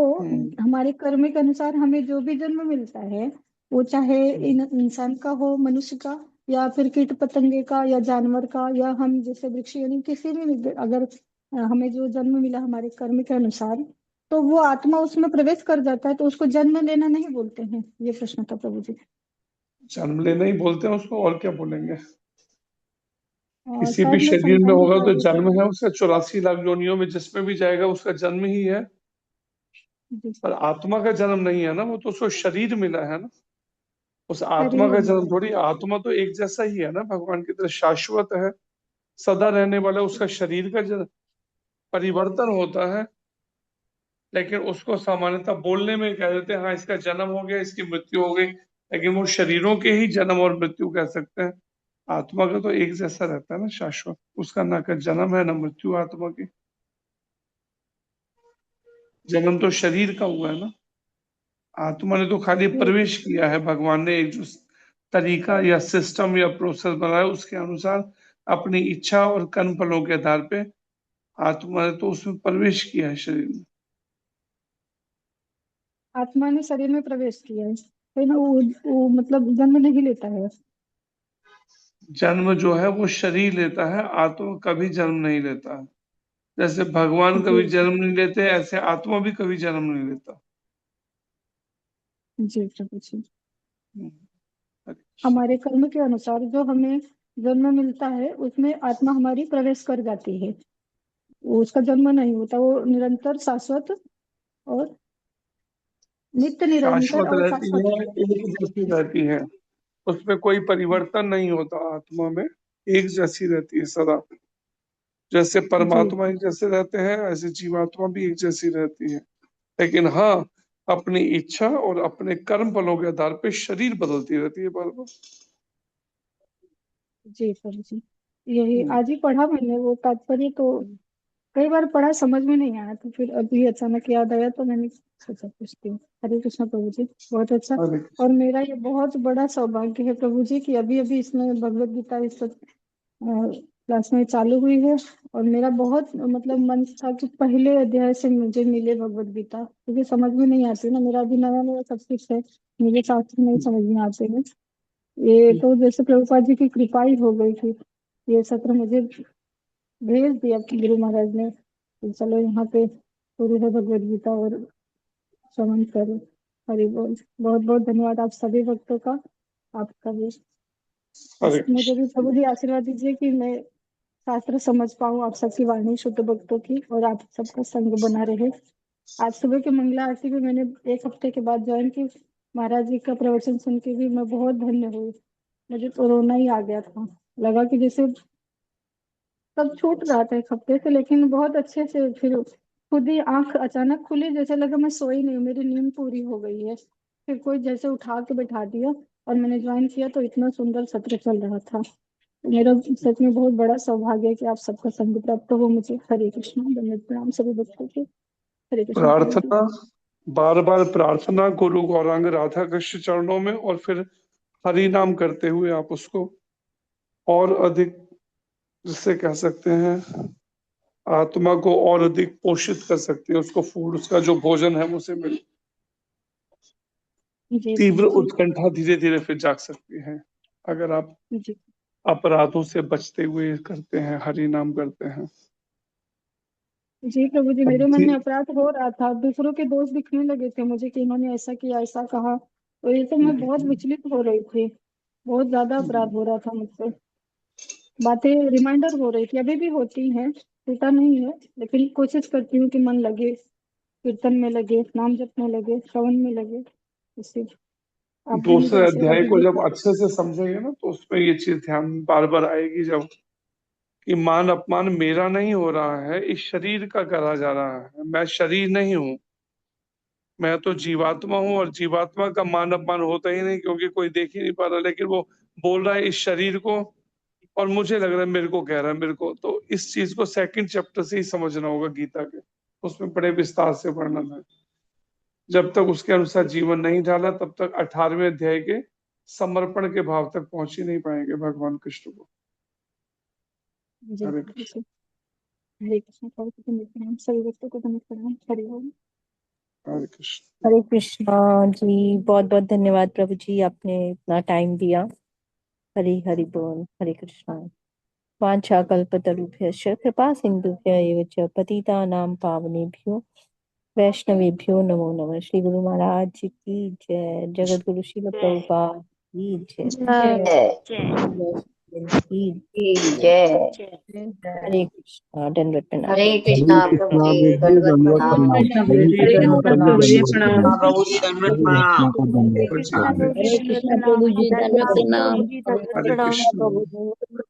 S5: हमारे कर्म के अनुसार हमें जो भी जन्म मिलता है, वो चाहे इंसान का हो, मनुष्य का, या फिर कीट पतंगे का या जानवर का, या हम जैसे वृक्ष, यानी किसी भी अगर हमें जो जन्म मिला हमारे कर्म के अनुसार, तो वो आत्मा उसमें प्रवेश कर जाता है, तो उसको जन्म लेना नहीं बोलते हैं। ये प्रश्न था प्रभु जी।
S1: जन्म लेना ही बोलते हैं उसको, और क्या बोलेंगे? किसी भी
S5: शायद मैं
S1: शरीर में
S5: समझा नहीं
S1: होगा
S5: पा
S1: तो
S5: रही
S1: जन्म
S5: प्रभु
S1: है
S5: जी।
S1: उसका, 84 लाख योनियों में जिसमें भी जाएगा उसका जन्म ही है।
S5: जी।
S1: पर आत्मा का जन्म नहीं है ना, वो तो उसको शरीर मिला है ना। उस आत्मा
S5: शरीर
S1: का
S5: मिला
S1: जन्म थोड़ी, आत्मा तो एक जैसा ही है ना, भगवान की तरह शाश्वत है, सदा रहने वाला। उसका शरीर का जन्म परिवर्तन होता है, लेकिन उसको सामान्यतः बोलने में कह देते हैं हाँ इसका जन्म हो गया, इसकी मृत्यु हो गई, लेकिन वो शरीरों के ही जन्म और मृत्यु कह सकते हैं। आत्मा का तो एक जैसा रहता है ना, शाश्वत। उसका ना का जन्म है ना मृत्यु आत्मा की। जन्म तो शरीर का हुआ है ना, आत्मा ने तो खाली
S5: जी
S1: प्रवेश किया है। भगवान ने एक जो तरीका या सिस्टम या प्रोसेस बनाया उसके अनुसार अपनी इच्छा और कर्म फलों के आधार पे आत्मा ने तो उसमें प्रवेश किया है शरीर में।
S5: आत्मा ने शरीर में प्रवेश किया है, फिर वो मतलब जन्म नहीं लेता है।
S1: जन्म जो है वो शरीर लेता है, आत्मा कभी जन्म नहीं लेता है। जैसे भगवान
S5: जी
S1: कभी जन्म नहीं लेते, ऐसे आत्मा भी कभी जन्म नहीं लेता।
S5: जी प्रभु जी।
S1: हम्म।
S5: हमारे कर्म के अनुसार जो हमें जन्म मिलता है उसमें आत्मा हमारी प्रवेश कर जाती है। उसका जन्म नहीं होता, वो निरंतर शाश्वत और नित्य निरंतर
S1: शाश्वत
S5: और
S1: रहती
S5: शाश्वत
S1: है, एक जैसी रहती है, उसमें कोई परिवर्तन नहीं होता। आत्मा में एक जैसी रहती है सदा। जैसे
S5: जी
S1: परमात्मा एक जैसे रहते हैं, ऐसे जीवात्मा भी एक जैसी रहती है। लेकिन हाँ, अपनी इच्छा और अपने कर्म फलों के आधार पे शरीर बदलती रहती है बार बार।
S5: जी प्रभु जी। यही आज ही पढ़ा मैंने वो तात्पर्य, तो कई बार पढ़ा समझ में नहीं आया, तो फिर अभी अचानक याद आया तो मैंने सोचा पूछती हूँ। हरे कृष्ण प्रभु जी, बहुत अच्छा।
S1: अरे
S5: और मेरा ये बहुत बड़ा सौभाग्य है प्रभु जी कि अभी अभी इसमें भगवत गीता इस क्लास में चालू हुई है, और मेरा बहुत मतलब मन था कि पहले अध्याय से मुझे मिले भगवत गीता, क्योंकि समझ में नहीं आती ना, मेरा अभी नया नया सब कुछ है, मुझे शास्त्र नहीं समझ में आते हैं। ये तो जैसे प्रभुपाद जी की कृपा ही हो गई थी, ये सत्र मुझे भेज दिया कि गुरु महाराज ने कि चलो यहाँ पे शुरू है भगवत गीता और श्रवण करो। हरि बोल। बहुत बहुत धन्यवाद आप सभी भक्तों का, आपका भी।
S1: अरे
S5: बस मुझे भी प्रभु जी आशीर्वाद दीजिए कि मैं शास्त्र समझ पाऊँ, आप सबकी वाणी शुद्ध भक्तों की, और आप सबका संग बना रहे। आज सुबह की मंगला आरती भी मैंने 1 हफ्ते के बाद ज्वाइन की। महाराज जी का प्रवचन सुन के भी मैं बहुत धन्य हुई। मुझे तो रोना ही आ गया था, लगा कि जैसे सब छूट रहा था 1 हफ्ते से, लेकिन बहुत अच्छे से फिर खुद ही आंख अचानक खुली, जैसे लगा मैं सोई नहीं हूँ, मेरी नींद पूरी हो गई है। फिर कोई जैसे उठा के बैठा दिया और मैंने ज्वाइन किया, तो इतना सुंदर सत्र चल रहा था। मेरा सच में बहुत बड़ा सौभाग्य है कि आप सबका संग प्राप्त हो मुझे। हरे कृष्ण, धन्यवाद, प्रणाम सभी भक्तों के। हरे कृष्ण प्रभु जी।
S1: प्रार्थना, बार बार प्रार्थना गुरु गौरांग राधा कृष्ण चरणों में, और फिर हरि नाम करते हुए आप उसको और अधिक, जिससे कह सकते हैं आत्मा को और अधिक पोषित कर सकती है। उसको फूड, उसका जो भोजन है उसे मिले,
S5: जी
S1: तीव्र
S5: प्रभु जी।
S1: उत्कंठा धीरे धीरे फिर जाग सकती है। अगर आप
S5: जी
S1: अपराधों से बचते हुए करते हैं, हरि नाम करते हैं।
S5: जी प्रभु जी,
S1: अब
S5: मेरे मन में अपराध हो रहा था, दूसरों के दोष दिखने लगे थे मुझे कि इन्होंने ऐसा किया, ऐसा कहा, तो ये तो मैं बहुत विचलित हो रही थी, बहुत ज्यादा अपराध हो रहा था मुझसे, बातें रिमाइंडर हो रही थी, अभी भी होती हैं, टूटा नहीं है, लेकिन कोशिश करती हूँ कि मन लगे, कीर्तन में लगे, नाम जपने लगे, श्रवण में लगे, इससे आप भी मुझे
S1: दूसरे
S5: आशीर्वाद
S1: अध्याय को
S5: दीजिए।
S1: जब अच्छे से समझेंगे ना तो उसमें ये चीज ध्यान बार बार आएगी, जब कि मान अपमान मेरा नहीं हो रहा है, इस शरीर का करा जा रहा है। मैं शरीर नहीं हूँ, मैं तो जीवात्मा हूँ, और जीवात्मा का मान अपमान होता ही नहीं क्योंकि कोई देख ही नहीं पा रहा, लेकिन वो बोल रहा है इस शरीर को, और मुझे लग रहा है मेरे को कह रहा है मेरे को। तो इस चीज को सेकंड चैप्टर से ही समझना होगा गीता के, उसमें बड़े विस्तार से वर्णन है। जब तक उसके अनुसार जीवन नहीं ढाला तब तक 18वें अध्याय के समर्पण के भाव तक पहुंच ही नहीं पाएंगे भगवान कृष्ण को।
S5: जी
S1: हरे कृष्ण।
S5: हरे कृष्ण, प्रणाम, सभी भक्तों को धन्यवाद प्रणाम, हरि ओम।
S1: हरे कृष्ण।
S11: हरे कृष्णा जी, बहुत बहुत धन्यवाद प्रभु जी, आपने इतना टाइम दिया। हरि हरि बोल। हरे कृष्णा। वाञ्छाकल्पतरुभ्यश्च कृपा सिन्धुभ्य एव च पतितानां पावनेभ्यो वैष्णवेभ्यो नमो नमः। श्री गुरु महाराज जी की जय। जगत गुरु श्रील प्रभुपाद की जय। की जय। हरे कृष्णा। दंडवत प्रणाम।
S8: हरे
S3: हरे
S8: कृष्णा प्रभु
S3: कृष्णा
S8: जी,
S3: प्रभु जी,
S8: दंडवत
S3: दंडवत
S8: प्रणाम।
S3: प्रणाम। हरे
S2: हरे
S3: कृष्णा
S2: कृष्णा
S3: प्रभु
S2: प्रभु
S3: जी,
S2: जी,
S3: दंडवत
S2: प्रणाम।
S3: प्रणाम।
S16: प्रभु जी दंडवत
S3: हरे
S16: प्रणाम।
S3: कृष्णा को
S2: हरे
S3: दंडवत।
S2: कृष्णा
S3: हरे
S2: प्रभु जी,
S11: हरे
S2: दंडवत
S11: कृष्णा
S2: प्रणाम।
S11: प्रभु जी,
S2: हरे
S11: दंडवत
S2: कृष्णा
S11: प्रणाम।
S2: प्रभु जी,
S11: दंडवत
S2: दंडवत
S1: हरे
S11: प्रणाम
S1: कृष्ण।
S11: प्रभु जी।